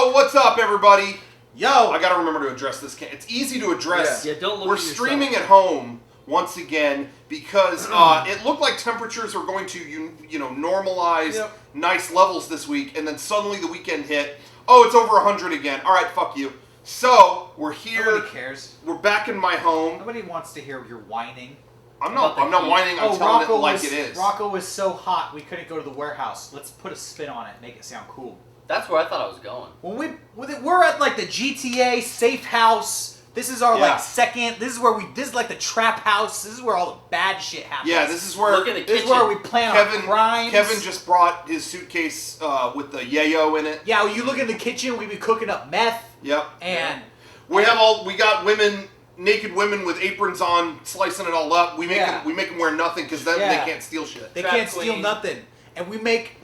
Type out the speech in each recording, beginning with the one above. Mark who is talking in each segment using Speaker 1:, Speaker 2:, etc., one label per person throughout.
Speaker 1: Yo, what's up, everybody?
Speaker 2: Yo!
Speaker 1: I gotta remember to address this. It's easy to address.
Speaker 3: Yeah, don't look
Speaker 1: We're
Speaker 3: at yourself.
Speaker 1: streaming at home once again because it looked like temperatures were going to, normalize nice levels this week, and then suddenly the weekend hit. Oh, it's over 100 again. All right, fuck you. So we're here.
Speaker 2: Nobody cares.
Speaker 1: We're back in my home.
Speaker 2: Nobody wants to hear your whining.
Speaker 1: I'm not whining. I'm telling it like it is.
Speaker 2: Rocco was so hot we couldn't go to the warehouse. Let's put a spin on it, make it sound cool.
Speaker 3: That's where I thought I was going.
Speaker 2: When we're at like the GTA safe house. This is our like second. This is where this is like the trap house. This is where all the bad shit happens.
Speaker 1: Yeah, this is where.
Speaker 3: Look at the kitchen.
Speaker 2: This is where we plan our crimes.
Speaker 1: Kevin just brought his suitcase with the yayo in it.
Speaker 2: Yeah, when you look in the kitchen, we be cooking up meth.
Speaker 1: Yep.
Speaker 2: And
Speaker 1: we got women. Naked women with aprons on, slicing it all up. We make them wear nothing because then they can't steal shit.
Speaker 2: They can't steal nothing, and we make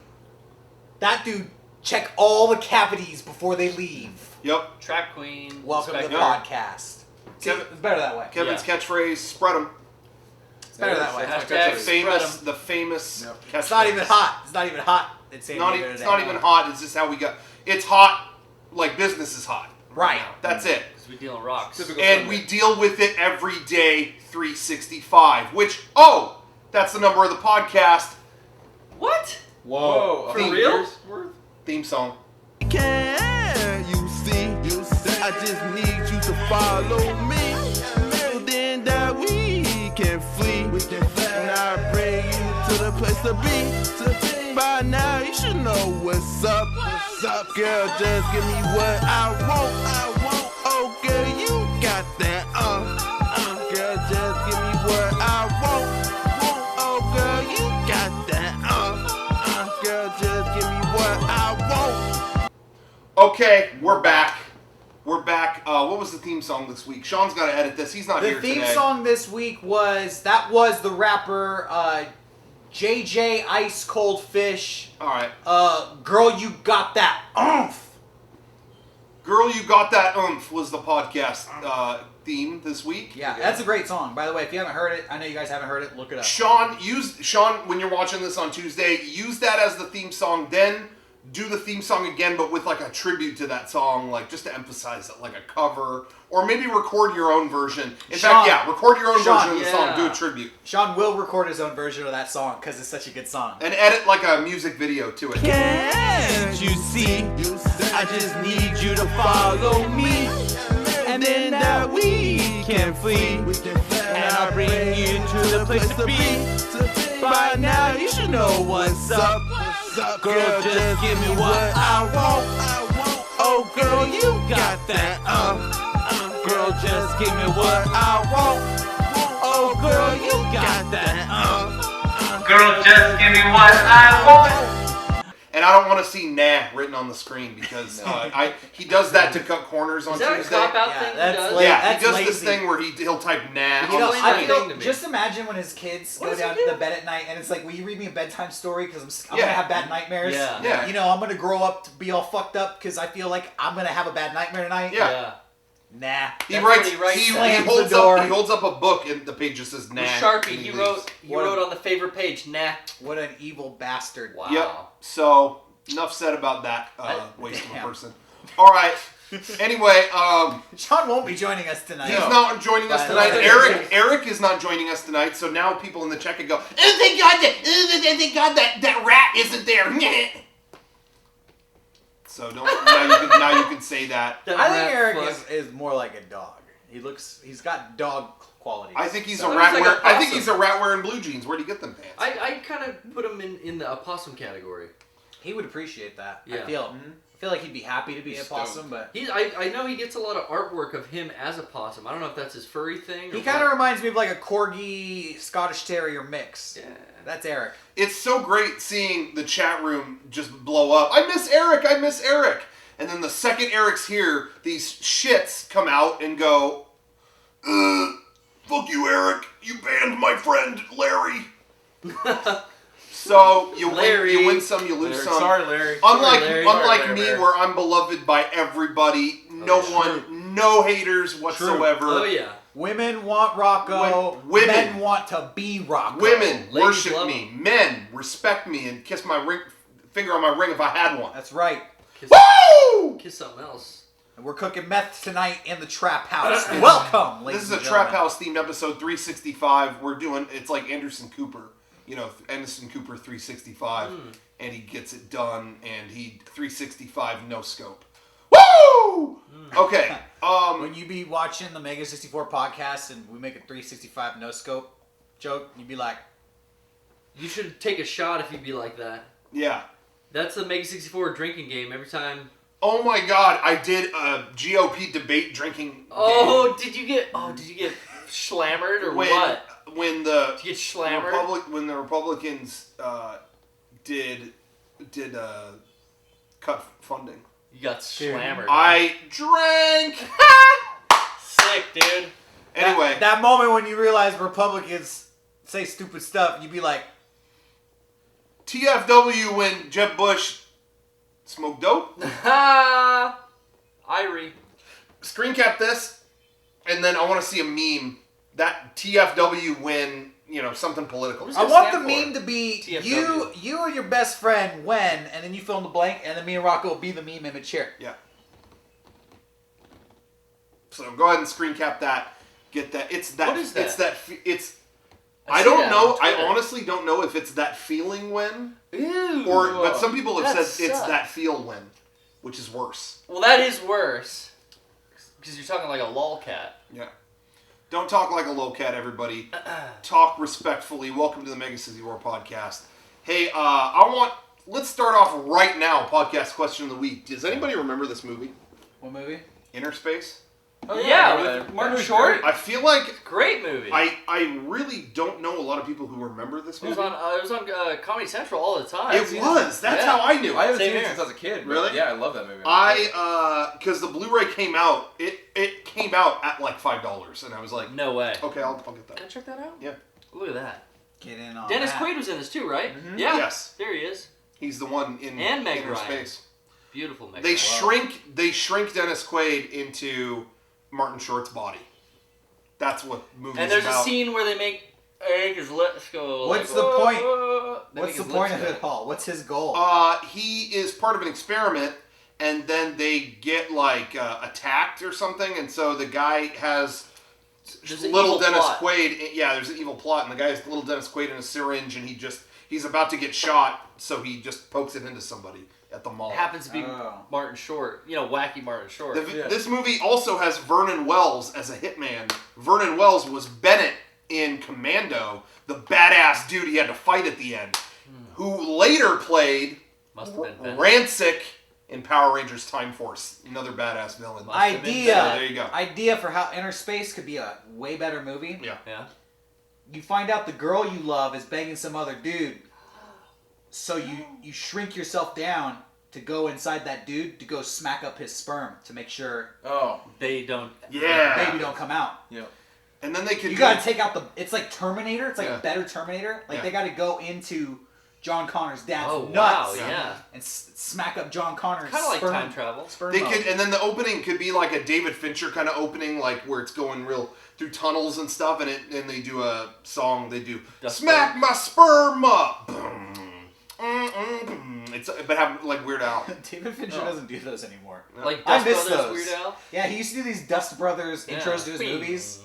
Speaker 2: that dude check all the cavities before they leave.
Speaker 1: Yep.
Speaker 3: Trap queen.
Speaker 2: Welcome to the podcast. See, it's better that way.
Speaker 1: Kevin's catchphrase: "Spread them."
Speaker 2: It's better that way.
Speaker 1: The famous. Catchphrase.
Speaker 2: It's not even hot. It's not even hot.
Speaker 1: It's not even hot. It's just how we got. It's hot, like business is hot.
Speaker 2: Right.
Speaker 1: That's it.
Speaker 3: We deal in rocks.
Speaker 1: And we deal with it every day, 365. Which, that's the number of the podcast.
Speaker 3: What?
Speaker 4: Whoa.
Speaker 3: For real?
Speaker 1: Theme song.
Speaker 4: Can you see? I just need you to follow me. So then that we can flee. And I bring you to the place to be. By now you should know what's up. Girl, just give me what I want. Oh, girl, you got that. Girl, just give me what I want. Oh, girl, you got that. Girl, just give me what I want.
Speaker 1: Okay, we're back. What was the theme song this week? Sean's got to edit this. He's not here today.
Speaker 2: The theme song this week was the rapper JJ Ice Cold Fish.
Speaker 1: All right.
Speaker 2: Girl, you got that oomph.
Speaker 1: Girl, You Got That Oomph was the podcast theme this week.
Speaker 2: Yeah, that's a great song. By the way, if you haven't heard it, I know you guys haven't heard it, look it up.
Speaker 1: Sean, when you're watching this on Tuesday, use that as the theme song, then do the theme song again, but with like a tribute to that song, like just to emphasize it, like a cover, or maybe record your own version. In fact, record your own version of the song, do a tribute.
Speaker 2: Sean will record his own version of that song because it's such a good song.
Speaker 1: And edit like a music video to it.
Speaker 4: Can't you see? I just need you to follow me. And then that we can flee. And I'll bring you to the place to be. By now you should know what's up. Girl, just give me what I want. Oh, girl, you got that. Girl, just give me what I want. Oh, girl, you got that.
Speaker 2: Girl, just give me what I want.
Speaker 1: And I don't want to see "nah" written on the screen because he does that to cut corners on Tuesday.
Speaker 3: Is that a cop-out thing he does?
Speaker 1: He does this thing where he'll type "nah" on the screen.
Speaker 2: Just imagine when his kids go down to bed at night and it's like, will you read me a bedtime story because I'm going to have bad nightmares?
Speaker 1: Yeah.
Speaker 2: I'm going to grow up to be all fucked up because I feel like I'm going to have a bad nightmare tonight.
Speaker 1: Yeah.
Speaker 2: Nah.
Speaker 1: He holds up a book and the page just says "nah."
Speaker 3: With Sharpie, he wrote on the favorite page, "nah."
Speaker 2: What an evil bastard.
Speaker 3: Wow.
Speaker 1: Yep. So enough said about that waste of a person. All right. Anyway,
Speaker 2: Sean won't be joining us tonight.
Speaker 1: He's not joining us tonight. Eric is not joining us tonight. So now people in the chat can go, thank God that rat isn't there. So now you can say that.
Speaker 2: I think Eric is more like a dog. He's got dog qualities.
Speaker 1: I think he's a rat. I think he's a rat wearing blue jeans. Where'd he get them pants?
Speaker 3: I kind of put him in the opossum category.
Speaker 2: He would appreciate that.
Speaker 3: Yeah.
Speaker 2: I feel like he'd be happy to be a possum, but
Speaker 3: I know he gets a lot of artwork of him as a possum. I don't know if that's his furry thing.
Speaker 2: He kind of reminds me of like a corgi Scottish Terrier mix. Yeah. That's Eric.
Speaker 1: It's so great seeing the chat room just blow up. I miss Eric. And then the second Eric's here, these shits come out and go, fuck you, Eric. You banned my friend, Larry. So you win some, you lose some.
Speaker 4: Sorry, Larry.
Speaker 1: Unlike me, where I'm beloved by everybody. No haters whatsoever.
Speaker 3: True. Oh yeah.
Speaker 2: Women want Rocco. Men want to be Rocco.
Speaker 1: Women worship me. Men respect me and kiss my finger on my ring if I had one.
Speaker 2: That's right.
Speaker 1: Woo!
Speaker 3: Kiss something else.
Speaker 2: And we're cooking meth tonight in the trap house. Welcome, ladies
Speaker 1: This is a
Speaker 2: and
Speaker 1: Trap
Speaker 2: gentlemen.
Speaker 1: House themed episode 365. We're doing, it's like Anderson Cooper. You know, Anderson Cooper 365. And he gets it done, and he 365 no scope. Woo! Okay.
Speaker 2: When you be watching the MEGA64 podcast and we make a 365 no scope joke, you'd be like,
Speaker 3: You should take a shot if you'd be like that.
Speaker 1: Yeah.
Speaker 3: That's the MEGA64 drinking game. Every time.
Speaker 1: Oh my God! I did a GOP debate drinking. Game.
Speaker 3: Did you get schlammered or what?
Speaker 1: When the
Speaker 3: Did you get schlammered?
Speaker 1: when the Republicans did cut funding,
Speaker 3: You got schlammered.
Speaker 1: I drank.
Speaker 3: Sick, dude.
Speaker 1: Anyway,
Speaker 2: that moment when you realize Republicans say stupid stuff, you'd be like,
Speaker 1: TFW when Jeb Bush smoked dope.
Speaker 3: Irie.
Speaker 1: Screen cap this, and then I want to see a meme. That TFW when, you know, something political.
Speaker 3: What
Speaker 2: I
Speaker 3: does
Speaker 2: want
Speaker 3: stand
Speaker 2: the
Speaker 3: for?
Speaker 2: meme to be
Speaker 3: TFW.
Speaker 2: you and your best friend when, and then you fill in the blank, and then me and Rocco will be the meme image here.
Speaker 1: Yeah. So go ahead and screen cap that. Get that. It's that.
Speaker 3: What is that?
Speaker 1: It's that. It's.
Speaker 3: I
Speaker 1: I
Speaker 3: see
Speaker 1: don't
Speaker 3: that
Speaker 1: know.
Speaker 3: on
Speaker 1: I
Speaker 3: Twitter.
Speaker 1: honestly don't know if it's that feeling when,
Speaker 3: Ew.
Speaker 1: but some people have
Speaker 3: That
Speaker 1: said it's
Speaker 3: sucks.
Speaker 1: that feel when, which is worse.
Speaker 3: Well, that is worse. Because you're talking like a lolcat.
Speaker 1: Yeah. Don't talk like a lowcat, everybody. Talk respectfully. Welcome to the MEGA64 podcast. Hey, let's start off right now. Podcast question of the week. Does anybody remember this movie?
Speaker 2: What movie?
Speaker 1: Inner Space?
Speaker 3: Oh,
Speaker 5: yeah,
Speaker 3: yeah,
Speaker 5: that
Speaker 3: with Martin
Speaker 5: movie's
Speaker 3: Short.
Speaker 1: I feel like
Speaker 3: Great movie.
Speaker 1: I really don't know a lot of people who remember this
Speaker 3: It was
Speaker 1: movie.
Speaker 3: on Comedy Central all the time.
Speaker 1: It was. That's
Speaker 3: Yeah.
Speaker 1: how I knew
Speaker 5: I
Speaker 1: it.
Speaker 5: haven't
Speaker 3: Same
Speaker 5: seen it
Speaker 3: here.
Speaker 5: since I was a kid. But
Speaker 1: Really?
Speaker 5: Yeah, I love that movie.
Speaker 1: Because the Blu-ray came out. It came out at like $5, and I was like,
Speaker 3: No way.
Speaker 1: okay, I'll get
Speaker 3: Can I
Speaker 1: that.
Speaker 3: check that out?
Speaker 1: Yeah.
Speaker 3: Look at that.
Speaker 2: Get in on
Speaker 3: Dennis
Speaker 2: that.
Speaker 3: Quaid was in this too, right? Yeah.
Speaker 1: Yes.
Speaker 3: There he is.
Speaker 1: He's the one in
Speaker 3: And Meg
Speaker 1: Inner
Speaker 3: Ryan.
Speaker 1: Space.
Speaker 3: Beautiful man.
Speaker 1: They shrink Dennis Quaid into Martin Short's body. That's what the movie's
Speaker 3: And there's
Speaker 1: about.
Speaker 3: a scene where they make his lips go.
Speaker 2: What's
Speaker 3: like,
Speaker 2: the point?
Speaker 3: They
Speaker 2: What's
Speaker 3: make
Speaker 2: the
Speaker 3: his
Speaker 2: point
Speaker 3: lips
Speaker 2: of
Speaker 3: go.
Speaker 2: it, Paul? What's his goal?
Speaker 1: He is part of an experiment, and then they get like attacked or something, and so the guy has
Speaker 3: There's an
Speaker 1: little
Speaker 3: evil
Speaker 1: Dennis
Speaker 3: plot.
Speaker 1: Quaid. Yeah, there's an evil plot, and the guy has little Dennis Quaid in a syringe, and he's about to get shot, so he just pokes it into somebody at the mall.
Speaker 3: It happens to be
Speaker 2: Oh.
Speaker 3: Martin Short. You know, wacky Martin Short.
Speaker 1: This movie also has Vernon Wells as a hitman. Vernon Wells was Bennett in Commando, the badass dude he had to fight at the end, who later played
Speaker 3: Must have been Ben.
Speaker 1: Rancic in Power Rangers Time Force, another badass villain.
Speaker 3: Must have been
Speaker 2: Idea.
Speaker 3: Ben.
Speaker 1: There you go.
Speaker 2: Idea for how Inner Space could be a way better movie.
Speaker 1: Yeah.
Speaker 3: Yeah.
Speaker 2: You find out the girl you love is banging some other dude, so you shrink yourself down to go inside that dude to go smack up his sperm to make sure
Speaker 5: Oh,
Speaker 3: They don't.
Speaker 1: Yeah.
Speaker 2: the baby don't come out.
Speaker 5: yeah.
Speaker 1: And then they could
Speaker 2: You
Speaker 1: do-
Speaker 2: gotta take out the. It's like Terminator. It's like
Speaker 1: Yeah.
Speaker 2: a better Terminator. Like
Speaker 1: Yeah.
Speaker 2: they gotta go into John Connor's dad's
Speaker 3: Oh,
Speaker 2: nuts.
Speaker 3: wow, yeah.
Speaker 2: And smack up John Connor's
Speaker 3: Kind of like
Speaker 2: sperm.
Speaker 3: time travel.
Speaker 2: Sperm
Speaker 1: They
Speaker 2: mode.
Speaker 1: could, and then the opening could be like a David Fincher kind of opening, like where it's going real through tunnels and stuff, and they do a song. They do
Speaker 3: Dust
Speaker 1: "Smack My Sperm Up." It's but have like Weird Al.
Speaker 2: David Fincher doesn't do those anymore.
Speaker 3: Like
Speaker 2: I
Speaker 3: Dust
Speaker 2: miss
Speaker 3: Brothers
Speaker 2: those.
Speaker 3: Weird Al.
Speaker 2: Yeah, he used to do these Dust Brothers
Speaker 3: Yeah.
Speaker 2: intros to his
Speaker 3: Bing.
Speaker 2: movies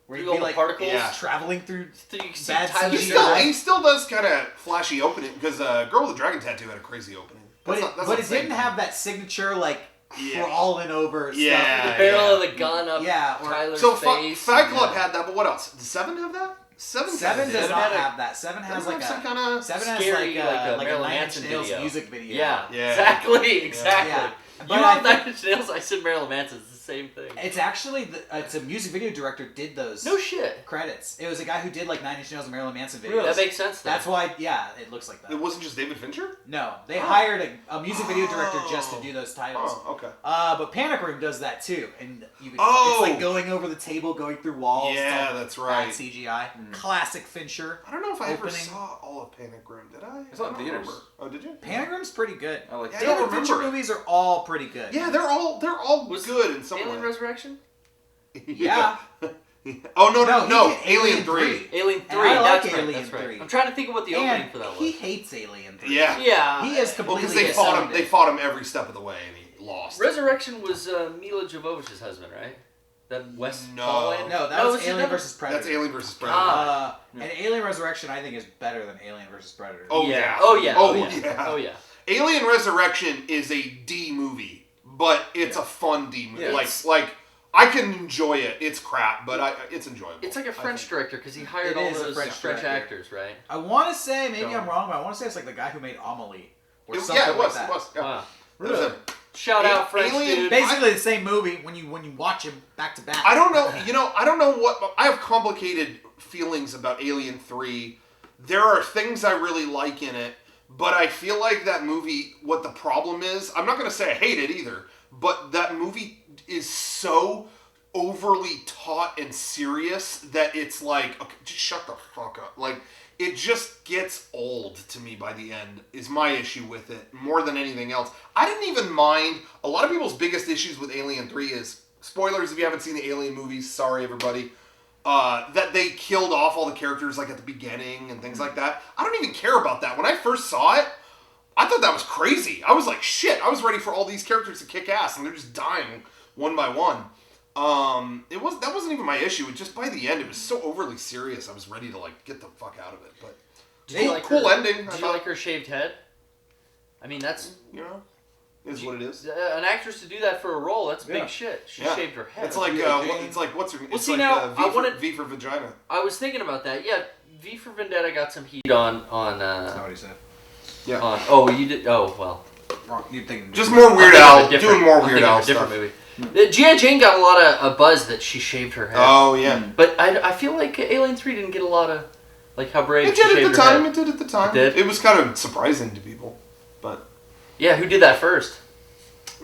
Speaker 2: where
Speaker 3: Through
Speaker 2: he'd
Speaker 3: all
Speaker 2: be
Speaker 3: the
Speaker 2: like
Speaker 3: particles.
Speaker 1: Yeah.
Speaker 2: traveling through.
Speaker 3: So you can see
Speaker 2: Bad
Speaker 3: Tyler
Speaker 2: CGI.
Speaker 1: He still does kind of flashy opening because Girl with the Dragon Tattoo had a crazy opening.
Speaker 2: But
Speaker 1: That's
Speaker 2: it,
Speaker 1: not- that's
Speaker 2: but
Speaker 1: not
Speaker 2: it
Speaker 1: the same
Speaker 2: didn't
Speaker 1: thing.
Speaker 2: have that signature like
Speaker 1: Yeah.
Speaker 2: crawling over
Speaker 1: Yeah.
Speaker 2: stuff.
Speaker 3: The barrel of the gun up
Speaker 2: Yeah, or-
Speaker 3: Tyler's
Speaker 1: So
Speaker 3: face.
Speaker 1: Fight Club had that, but what else? Did Seven have that? Seven
Speaker 2: Seven does
Speaker 3: Seven
Speaker 2: not
Speaker 3: had a-
Speaker 2: have that. Seven has
Speaker 1: Doesn't
Speaker 2: like
Speaker 1: have some
Speaker 2: a
Speaker 1: kind of
Speaker 2: Seven
Speaker 3: scary,
Speaker 2: has
Speaker 3: like a
Speaker 2: like a
Speaker 3: Marilyn
Speaker 2: Nine Inch
Speaker 3: Manson
Speaker 2: Nails
Speaker 3: video.
Speaker 2: music video.
Speaker 3: Yeah.
Speaker 1: Yeah.
Speaker 3: Exactly.
Speaker 2: Yeah.
Speaker 3: You
Speaker 2: But I
Speaker 3: love
Speaker 2: think-
Speaker 3: Nine Inch Nails. I said Marilyn Manson. It's the same thing.
Speaker 2: It's actually it's a music video director did those
Speaker 3: No shit.
Speaker 2: credits. It was a guy who did like Nine Inch Nails and Marilyn Manson videos.
Speaker 5: Really?
Speaker 3: That makes sense. Then.
Speaker 2: That's why, yeah, it looks like
Speaker 1: It
Speaker 2: that.
Speaker 1: wasn't just David Fincher?
Speaker 2: No, they hired a music video director just to do those titles.
Speaker 1: Oh, okay.
Speaker 2: But Panic Room does that too, and you could,
Speaker 1: Oh!
Speaker 2: it's like going over the table, going through walls.
Speaker 1: Yeah,
Speaker 2: it's all
Speaker 1: that's
Speaker 2: bad
Speaker 1: right.
Speaker 2: CGI. Classic Fincher.
Speaker 1: I don't know if I ever
Speaker 2: Opening.
Speaker 1: saw all of Panic Room. Did I?
Speaker 5: I saw it in
Speaker 1: don't
Speaker 5: theaters.
Speaker 1: remember. Oh, did you?
Speaker 2: Panic Room's pretty good.
Speaker 5: I like
Speaker 1: Yeah, I
Speaker 5: that.
Speaker 1: don't
Speaker 2: David Fincher
Speaker 1: remember.
Speaker 2: movies are all pretty good.
Speaker 1: Yeah, they're all
Speaker 3: Was
Speaker 1: good in some
Speaker 3: Alien
Speaker 1: way.
Speaker 3: Resurrection?
Speaker 2: Yeah.
Speaker 1: Oh no,
Speaker 2: No, he did
Speaker 1: Alien 3.
Speaker 3: Alien 3.
Speaker 2: And I like
Speaker 3: That's right.
Speaker 2: Alien
Speaker 3: That's right.
Speaker 2: 3.
Speaker 3: I'm trying to think of what the opening for that
Speaker 2: He
Speaker 3: was.
Speaker 2: hates Alien 3.
Speaker 1: Yeah.
Speaker 3: Yeah.
Speaker 2: He is
Speaker 1: Well,
Speaker 2: completely
Speaker 1: because they
Speaker 2: disowned it.
Speaker 1: fought him every step of the way, and he lost.
Speaker 3: Resurrection was Mila Jovovich's husband, right? That West
Speaker 1: No.
Speaker 3: Holland?
Speaker 2: No, that was
Speaker 3: it
Speaker 2: Alien
Speaker 3: not?
Speaker 2: vs. Predator.
Speaker 1: That's Alien vs. Predator.
Speaker 2: And Alien Resurrection, I think, is better than Alien vs. Predator.
Speaker 1: Oh, yeah.
Speaker 3: Oh yeah.
Speaker 1: Oh,
Speaker 3: Oh yeah.
Speaker 1: yeah.
Speaker 3: Oh yeah.
Speaker 1: Alien Resurrection is a D movie, but it's a fun D movie.
Speaker 3: Yeah.
Speaker 1: Like I can enjoy it. It's crap, but it's enjoyable.
Speaker 3: It's like a French director because he hired
Speaker 2: It
Speaker 3: all
Speaker 2: is a
Speaker 3: those
Speaker 2: French
Speaker 3: French
Speaker 2: director.
Speaker 3: actors, right?
Speaker 2: I want to say, maybe
Speaker 3: So-
Speaker 2: I'm wrong, but I want to say it's like the guy who made Amelie. Or something
Speaker 1: Yeah, it was.
Speaker 2: like that.
Speaker 1: It was. Yeah.
Speaker 3: Wow.
Speaker 1: It was a-
Speaker 3: Shout out French
Speaker 1: Alien-
Speaker 3: dude.
Speaker 2: Basically the same movie when you watch him back to back.
Speaker 1: I don't know. I don't know what. I have complicated feelings about Alien 3. There are things I really like in it, but I feel like that movie. What the problem is, I'm not going to say I hate it either, but that movie is so overly taut and serious that it's like, okay, just shut the fuck up. Like, it just gets old to me by the end, is my issue with it, more than anything else. I didn't even mind, a lot of people's biggest issues with Alien 3 is, spoilers if you haven't seen the Alien movies, sorry everybody, that they killed off all the characters like at the beginning and things like that. I don't even care about that. When I first saw it, I thought that was crazy. I was like, shit, I was ready for all these characters to kick ass, and they're just dying one by one. That wasn't even my issue. It just by the end, it was so overly serious. I was ready to like get the fuck out of it. But cool ending.
Speaker 3: Did you like her shaved head? I mean, that's
Speaker 1: is what it is.
Speaker 3: an actress to do that for a role. That's big shit. She shaved her head.
Speaker 1: It's like what's her?
Speaker 3: Well,
Speaker 1: It's
Speaker 3: see,
Speaker 1: like
Speaker 3: now,
Speaker 1: V for vagina.
Speaker 3: I was thinking about that. Yeah, V for Vendetta got some heat on.
Speaker 2: That's not what he said.
Speaker 1: Yeah.
Speaker 3: You did. Oh well.
Speaker 2: Wrong. You're thinking
Speaker 1: Just more Weird Al doing more
Speaker 3: I'm
Speaker 1: Weird
Speaker 3: thinking of
Speaker 1: Al
Speaker 3: a different
Speaker 1: stuff.
Speaker 3: movie. G.I. Jane got a lot of buzz that she shaved her head.
Speaker 1: Oh yeah.
Speaker 3: But I feel like Alien 3 didn't get a lot of like how brave
Speaker 1: It
Speaker 3: she
Speaker 1: did
Speaker 3: shaved
Speaker 1: at the
Speaker 3: her
Speaker 1: time.
Speaker 3: head.
Speaker 1: It did at the time.
Speaker 3: It did?
Speaker 1: It was kind of surprising to people, but
Speaker 3: Yeah, who did that first?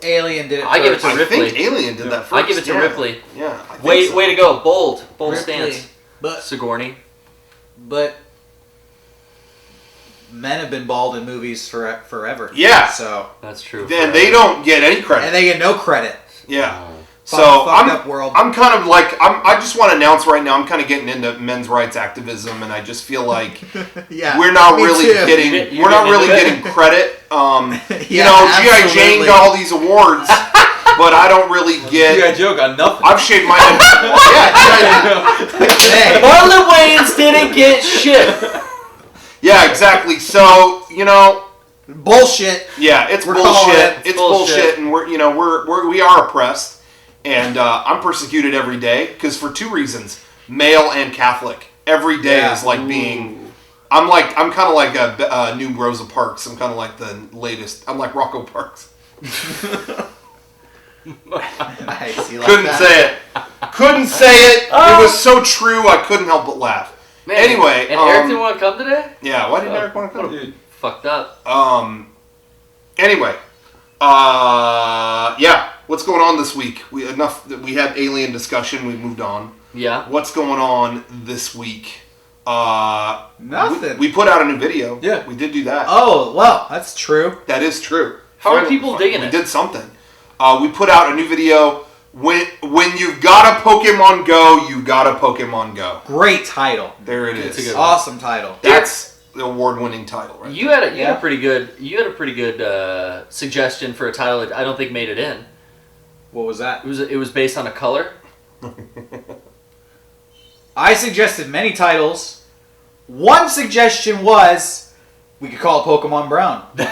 Speaker 2: Alien did it
Speaker 3: I give it
Speaker 2: first.
Speaker 3: to
Speaker 1: I
Speaker 3: Ripley.
Speaker 1: think Alien did that first.
Speaker 3: I give it to
Speaker 1: yeah.
Speaker 3: Ripley.
Speaker 1: Yeah. I think
Speaker 3: Way
Speaker 1: so.
Speaker 3: way to go, bold
Speaker 2: Ripley.
Speaker 3: stance.
Speaker 2: But
Speaker 3: Sigourney.
Speaker 2: men have been bald in movies forever.
Speaker 1: Yeah.
Speaker 2: So
Speaker 3: That's true.
Speaker 1: Then they don't get any credit.
Speaker 2: and they get no credit.
Speaker 1: Yeah. So
Speaker 2: Fucked up world.
Speaker 1: I'm kind of like I just want to announce right now I'm kind of getting into men's rights activism, and I just feel like
Speaker 2: Yeah,
Speaker 1: we're not
Speaker 2: me
Speaker 1: really
Speaker 2: too.
Speaker 1: getting
Speaker 3: You're
Speaker 1: we're not
Speaker 3: getting
Speaker 1: really
Speaker 3: into it?
Speaker 1: getting credit. You
Speaker 2: Yeah,
Speaker 1: know, G.I. Jane
Speaker 2: absolutely.
Speaker 1: got all these awards, but I don't really get.
Speaker 5: Joe got nothing.
Speaker 1: I've shaved my head.
Speaker 2: Hey,
Speaker 3: Marlon Wayans didn't get shit.
Speaker 1: Yeah, exactly. So
Speaker 2: bullshit.
Speaker 1: yeah, it's
Speaker 2: We're calling
Speaker 1: bullshit.
Speaker 2: it.
Speaker 1: It's
Speaker 3: Bullshit.
Speaker 1: bullshit, and we are oppressed, and I'm persecuted every day because for two reasons: male and Catholic. Every day
Speaker 2: Yeah.
Speaker 1: is like being. I'm kind of like a new Rosa Parks. I'm kind of like the latest. I'm like Rocco Parks.
Speaker 2: Nice. You like
Speaker 1: Couldn't
Speaker 2: that?
Speaker 1: say it. Couldn't say it. It was so true. I couldn't help but laugh.
Speaker 3: Man,
Speaker 1: Anyway,
Speaker 3: and Eric didn't want to come today?
Speaker 1: Yeah, why didn't Eric want to come?
Speaker 5: Dude,
Speaker 3: Fucked up.
Speaker 1: Anyway, yeah. What's going on this week? We had alien discussion. We moved on.
Speaker 3: Yeah.
Speaker 1: What's going on this week?
Speaker 2: Nothing.
Speaker 1: We put out a new video.
Speaker 5: Yeah.
Speaker 1: we did do that.
Speaker 2: Oh well, that's true.
Speaker 1: That is true.
Speaker 3: How are people digging
Speaker 1: we
Speaker 3: it?
Speaker 1: did something. We put out a new video. When you've got a Pokemon Go, you got a Pokemon Go.
Speaker 2: Great title.
Speaker 1: There it
Speaker 3: It's a
Speaker 1: is.
Speaker 3: good
Speaker 2: Awesome title.
Speaker 1: That's the award-winning title, right?
Speaker 3: You had a pretty good suggestion for a title that I don't think made it in.
Speaker 2: What was that?
Speaker 3: It was based on a color.
Speaker 2: I suggested many titles. One suggestion was we could call it Pokemon Brown.
Speaker 1: I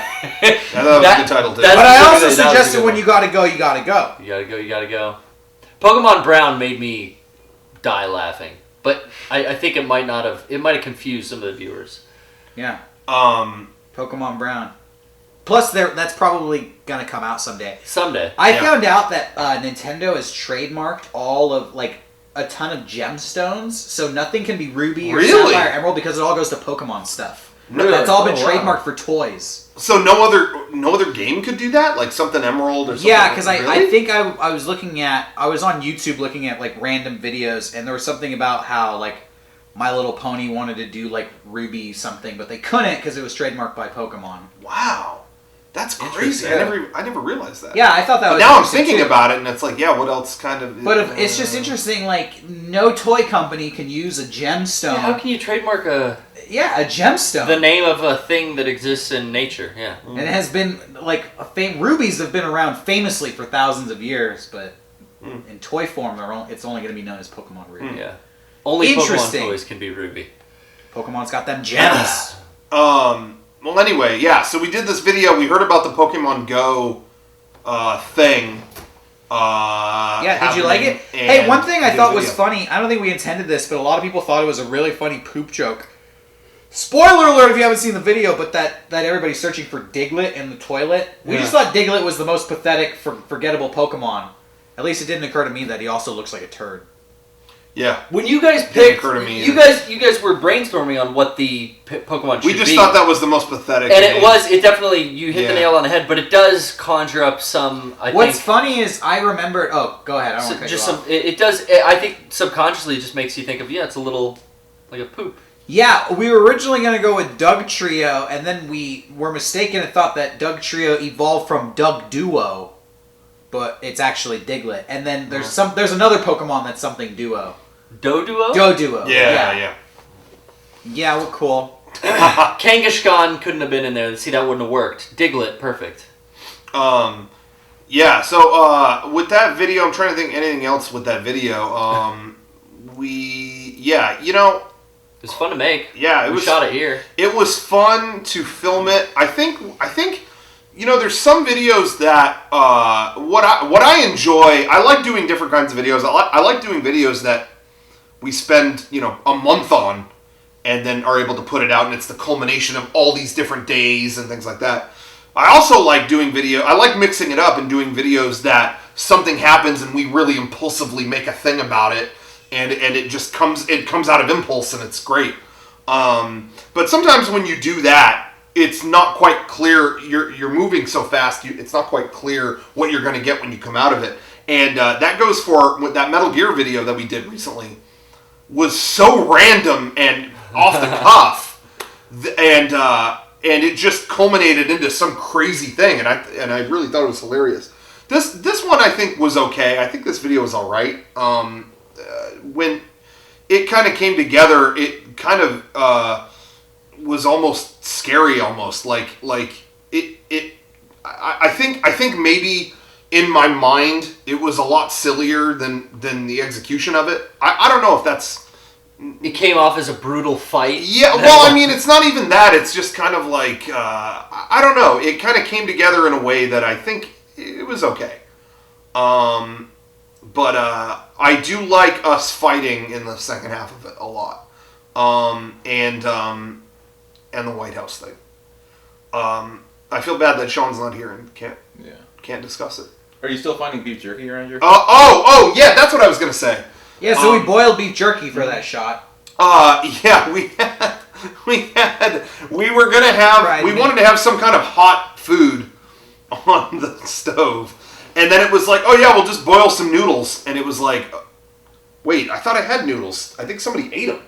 Speaker 1: thought that was a good title too.
Speaker 3: That's-
Speaker 2: But I
Speaker 3: that
Speaker 2: also
Speaker 3: was a good
Speaker 2: suggested when
Speaker 3: one.
Speaker 2: you gotta go, you gotta go.
Speaker 3: You gotta go. Pokemon Brown made me die laughing, but I think it might have confused some of the viewers.
Speaker 2: Yeah.
Speaker 1: Um,
Speaker 2: Pokemon Brown. Plus, that's probably gonna come out someday.
Speaker 3: Someday.
Speaker 2: I found out that Nintendo has trademarked all of a ton of gemstones, so nothing can be Ruby or
Speaker 1: Really?
Speaker 2: Sapphire Emerald because it all goes to Pokemon stuff.
Speaker 3: Really?
Speaker 2: That's all been
Speaker 3: Oh, wow.
Speaker 2: trademarked for toys.
Speaker 1: so no other game could do that, like something Emerald or something.
Speaker 2: Yeah, because I
Speaker 1: Really?
Speaker 2: think I was on YouTube looking at random videos, and there was something about how My Little Pony wanted to do Ruby something, but they couldn't because it was trademarked by Pokemon.
Speaker 1: Wow, That's crazy. I never realized that.
Speaker 2: Yeah, I thought that was
Speaker 1: now I'm
Speaker 2: interesting,
Speaker 1: thinking
Speaker 2: too.
Speaker 1: about it, and it's like, what else kind of...
Speaker 2: But it's just interesting, like, no toy company can use a gemstone.
Speaker 3: Yeah, how can you trademark a
Speaker 2: gemstone?
Speaker 3: the name of a thing that exists in nature? Yeah.
Speaker 2: And it has been, like, rubies have been around famously for thousands of years, but in toy form, it's only going to be known as Pokemon Ruby.
Speaker 3: Yeah. Only Pokemon
Speaker 2: Interesting.
Speaker 3: toys can be Ruby.
Speaker 2: Pokemon's got them gems.
Speaker 1: Well, anyway, yeah. So we did this video. We heard about the Pokemon Go thing.
Speaker 2: Yeah, did you like it? Hey, one thing I thought was funny. I don't think we intended this, but a lot of people thought it was a really funny poop joke. Spoiler alert if you haven't seen the video, but that everybody's searching for Diglett in the toilet. We just thought Diglett was the most pathetic, forgettable Pokemon. At least it didn't occur to me that he also looks like a turd.
Speaker 1: Yeah.
Speaker 3: When you guys picked, you guys were brainstorming on what the Pokemon should be.
Speaker 1: We just thought that was the most pathetic.
Speaker 3: And it definitely, you hit the nail on the head, but it does conjure up some,
Speaker 2: What's funny is I remember, go ahead, I don't want to cut you off.
Speaker 3: It does, I think subconsciously it just makes you think of, it's a little, like a poop.
Speaker 2: Yeah, we were originally going to go with Doug Trio, and then we were mistaken and thought that Doug Trio evolved from Doug Duo, but it's actually Diglett. And then there's another Pokemon that's something Duo.
Speaker 3: Doduo?
Speaker 2: Doduo.
Speaker 1: Yeah.
Speaker 2: Yeah, we're cool.
Speaker 3: Kangaskhan couldn't have been in there. See, that wouldn't have worked. Diglett, perfect.
Speaker 1: Yeah, so with that video, I'm trying to think anything else with that video.
Speaker 3: It was fun to make.
Speaker 1: Yeah,
Speaker 3: we shot it here.
Speaker 1: It was fun to film it. I think there's some videos that what I enjoy. I like doing different kinds of videos. I like doing videos that we spend a month on, and then are able to put it out, and it's the culmination of all these different days and things like that. I also like doing video. I like mixing it up and doing videos that something happens and we really impulsively make a thing about it, and it just comes out of impulse, and it's great. But sometimes when you do that, it's not quite clear. You're moving so fast. It's not quite clear what you're going to get when you come out of it. And that goes for that Metal Gear video that we did recently. Was so random and off the cuff, and it just culminated into some crazy thing. And I really thought it was hilarious. This one I think was okay. I think this video was all right. When it kind of came together, it kind of was almost scary, almost like it. I think maybe in my mind it was a lot sillier than the execution of it. I don't know if that's.
Speaker 3: It came off as a brutal fight.
Speaker 1: Yeah, well, I mean, it's not even that. It's just kind of like I don't know. It kind of came together in a way that I think it was okay. But I do like us fighting in the second half of it a lot, and the White House thing. I feel bad that Sean's not here and can't discuss it.
Speaker 5: Are you still finding beef jerky around your?
Speaker 1: Oh, yeah, that's what I was gonna say.
Speaker 2: Yeah, so we boiled beef jerky for that shot.
Speaker 1: Yeah, we were gonna have, we wanted to have some kind of hot food on the stove. And then it was like, oh yeah, we'll just boil some noodles. And it was like, wait, I thought I had noodles. I think somebody ate them.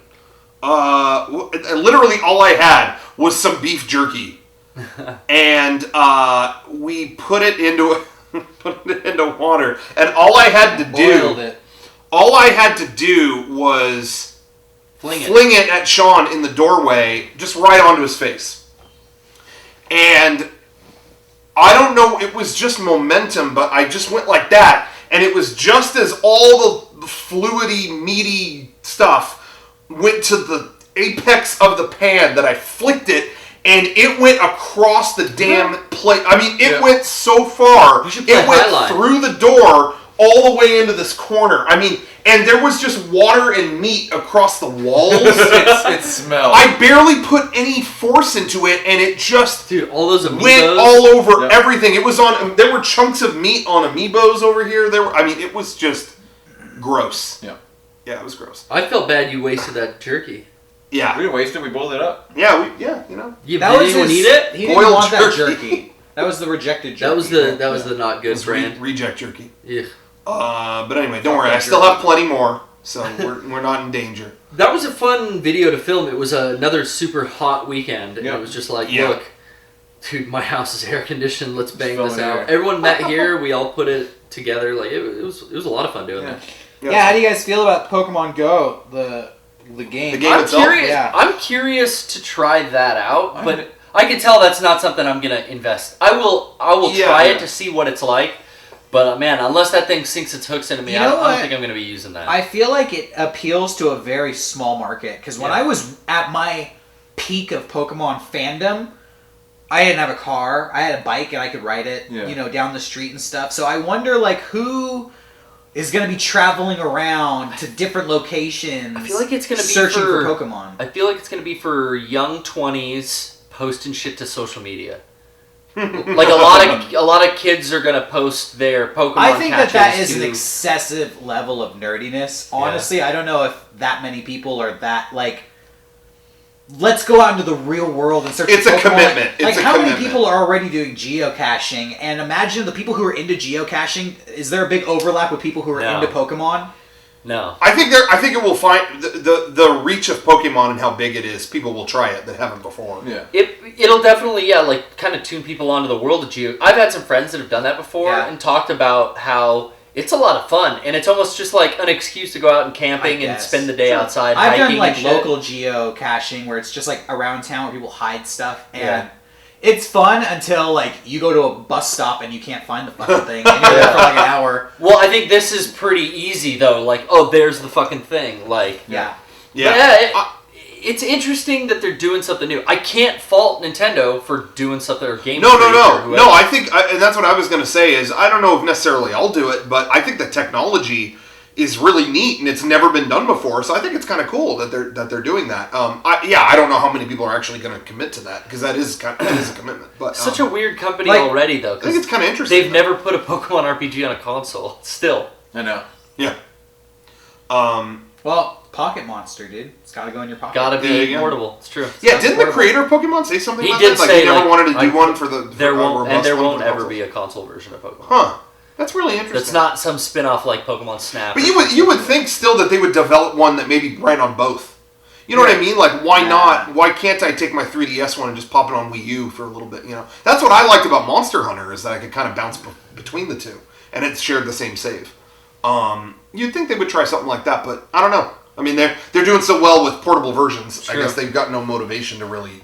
Speaker 1: Literally all I had was some beef jerky. And we put it into water. And all I had to do was fling it at Sean in the doorway, just right onto his face. And I don't know, it was just momentum, but I just went like that, and it was just as all the fluidy, meaty stuff went to the apex of the pan that I flicked it, and it went across the damn plate. I mean, it went so far. It went through the door all the way into this corner. I mean, and there was just water and meat across the walls.
Speaker 5: It smelled.
Speaker 1: I barely put any force into it, and it just
Speaker 3: all those amiibos
Speaker 1: went all over everything. It was on. There were chunks of meat on amiibos over here. I mean, it was just gross.
Speaker 5: Yeah,
Speaker 1: it was gross.
Speaker 3: I felt bad you wasted that jerky.
Speaker 1: Yeah,
Speaker 5: we didn't waste it. We boiled it up.
Speaker 1: Yeah, you know.
Speaker 3: Did anyone eat it?
Speaker 2: He didn't want that jerky. That was the rejected jerky.
Speaker 3: That was the not good brand.
Speaker 1: Reject jerky.
Speaker 3: Yeah.
Speaker 1: But anyway, don't worry. I still have plenty more, so we're not in danger.
Speaker 3: That was a fun video to film. It was another super hot weekend, and it was just like, look, Dude, my house is air conditioned. Let's bang
Speaker 5: Just
Speaker 3: this
Speaker 5: phone
Speaker 3: out.
Speaker 5: air.
Speaker 3: Everyone met here. We all put it together. Like it was a lot of fun doing that.
Speaker 2: Yeah, how do you guys feel about Pokemon Go, the game?
Speaker 1: The game itself?
Speaker 2: Yeah.
Speaker 3: I'm curious to try that out, but I can tell that's not something I'm gonna invest. I will try it to see what it's like. But man, unless that thing sinks its hooks into me, I don't think I'm gonna be using that.
Speaker 2: I feel like it appeals to a very small market because when I was at my peak of Pokemon fandom, I didn't have a car. I had a bike and I could ride it, down the street and stuff. So I wonder, like, who is going to be traveling around to different locations.
Speaker 3: I feel like it's going to be
Speaker 2: searching for Pokemon.
Speaker 3: I feel like it's going to be for young 20s posting shit to social media. Like a lot of kids are going to post their Pokemon.
Speaker 2: I think that is
Speaker 3: to...
Speaker 2: an excessive level of nerdiness. Honestly, I don't know if that many people are that like. Let's go out into the real world and search for Pokemon.
Speaker 1: It's a commitment.
Speaker 2: Like how many people are already doing geocaching? And imagine the people who are into geocaching. Is there a big overlap with people who are into Pokemon?
Speaker 3: No.
Speaker 1: I think it will find the reach of Pokemon and how big it is. People will try it that haven't before.
Speaker 5: Yeah.
Speaker 3: It'll definitely like kind of tune people onto the world of geo. I've had some friends that have done that before and talked about how it's a lot of fun and it's almost just like an excuse to go out and camping and spend the day outside.
Speaker 2: I've
Speaker 3: hiking
Speaker 2: done like
Speaker 3: and
Speaker 2: local geocaching where it's just like around town where people hide stuff and it's fun until like you go to a bus stop and you can't find the fucking thing and you're there for like an hour.
Speaker 3: Well, I think this is pretty easy though. Like, oh, there's the fucking thing. Like, it's interesting that they're doing something new. I can't fault Nintendo for doing something or Game
Speaker 1: No. I think, and that's what I was going to say is I don't know if necessarily I'll do it, but I think the technology is really neat and it's never been done before. So I think it's kind of cool that they're doing that. I don't know how many people are actually going to commit to that because that is a commitment. But
Speaker 3: such a weird company already though.
Speaker 1: I think it's kind of interesting.
Speaker 3: They've never put a Pokemon RPG on a console. Still,
Speaker 5: I know.
Speaker 1: Yeah.
Speaker 2: Well, Pocket Monster, dude. It's got to go in your pocket.
Speaker 3: Gotta be portable. It's true.
Speaker 1: Didn't the creator of Pokemon say something
Speaker 3: he
Speaker 1: about
Speaker 3: did
Speaker 1: that? Like
Speaker 3: say
Speaker 1: he never wanted to do one for the
Speaker 3: there won't ever
Speaker 1: be
Speaker 3: be a console version of Pokemon.
Speaker 1: Huh. That's really interesting.
Speaker 3: That's not some spin-off like Pokemon Snap.
Speaker 1: But you would think still that they would develop one that maybe ran on both. You know what I mean? Like, why not? Why can't I take my 3DS one and just pop it on Wii U for a little bit? You know, that's what I liked about Monster Hunter is that I could kind of bounce between the two, and it shared the same save. You'd think they would try something like that, but I don't know. I mean, they're doing so well with portable versions. Sure. I guess they've got no motivation to really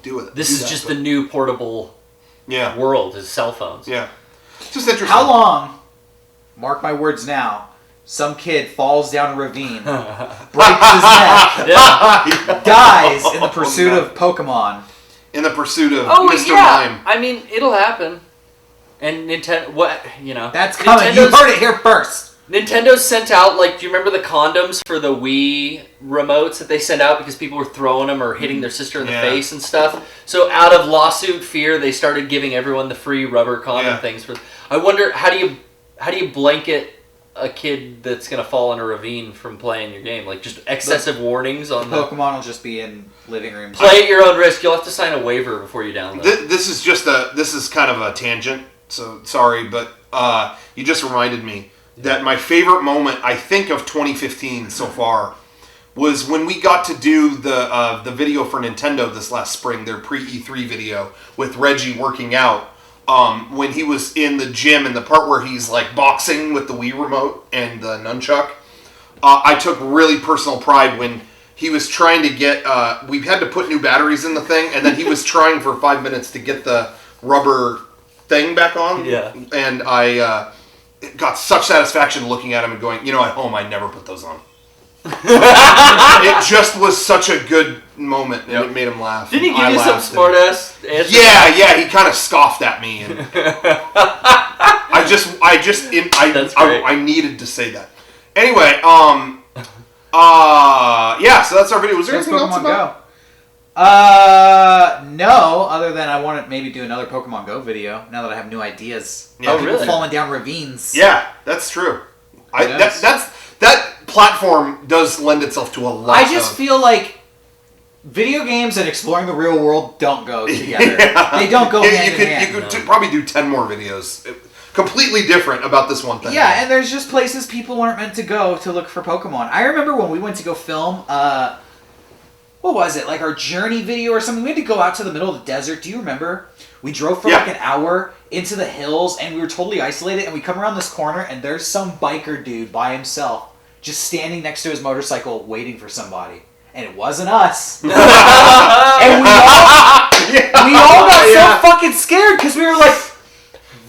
Speaker 1: do it.
Speaker 3: This is just the new portable world is cell phones.
Speaker 1: Yeah. It's just interesting.
Speaker 2: How long, mark my words now, some kid falls down a ravine, breaks his neck, dies in the pursuit of Pokemon.
Speaker 1: In the pursuit of Mr. Mime.
Speaker 3: I mean, it'll happen. And Nintendo,
Speaker 2: That's coming. You heard it here first.
Speaker 3: Nintendo sent out, like, do you remember the condoms for the Wii remotes that they sent out because people were throwing them or hitting their sister in the face and stuff? So out of lawsuit fear, they started giving everyone the free rubber condom things. I wonder, how do you blanket a kid that's going to fall in a ravine from playing your game? Like, just excessive warnings on
Speaker 2: Pokemon will just be in living rooms.
Speaker 3: Play at your own risk. You'll have to sign a waiver before you download.
Speaker 1: This is kind of a tangent, so sorry, but you just reminded me that my favorite moment, I think, of 2015 so far was when we got to do the video for Nintendo this last spring, their pre-E3 video with Reggie working out. When he was in the gym and the part where he's like boxing with the Wii remote and the nunchuck, I took really personal pride when he was trying to get, we had to put new batteries in the thing, and then he was trying for 5 minutes to get the rubber thing back on.
Speaker 3: Yeah.
Speaker 1: And I got such satisfaction looking at him and going, at home I never put those on. It just was such a good moment, and it made him laugh.
Speaker 3: Didn't he give you some smart ass answer?
Speaker 1: Yeah, he kind of scoffed at me, and I needed to say that. Anyway, so that's our video. Was there anything else about?
Speaker 2: No, other than I want to maybe do another Pokemon Go video now that I have new ideas.
Speaker 1: Yeah.
Speaker 2: Oh, really? Falling down ravines.
Speaker 1: Yeah, that's true. That platform does lend itself to a lot.
Speaker 2: I just feel like video games and exploring the real world don't go together. They don't go hand in hand.
Speaker 1: You could probably do 10 more videos completely different about this one thing.
Speaker 2: Yeah, and there's just places people aren't meant to go to look for Pokemon. I remember when we went to go film, what what was it, like our journey video or something? We had to go out to the middle of the desert. Do you remember? We drove for like an hour into the hills, and we were totally isolated, and we come around this corner, and there's some biker dude by himself just standing next to his motorcycle waiting for somebody. And it wasn't us. And we all got so fucking scared because we were like,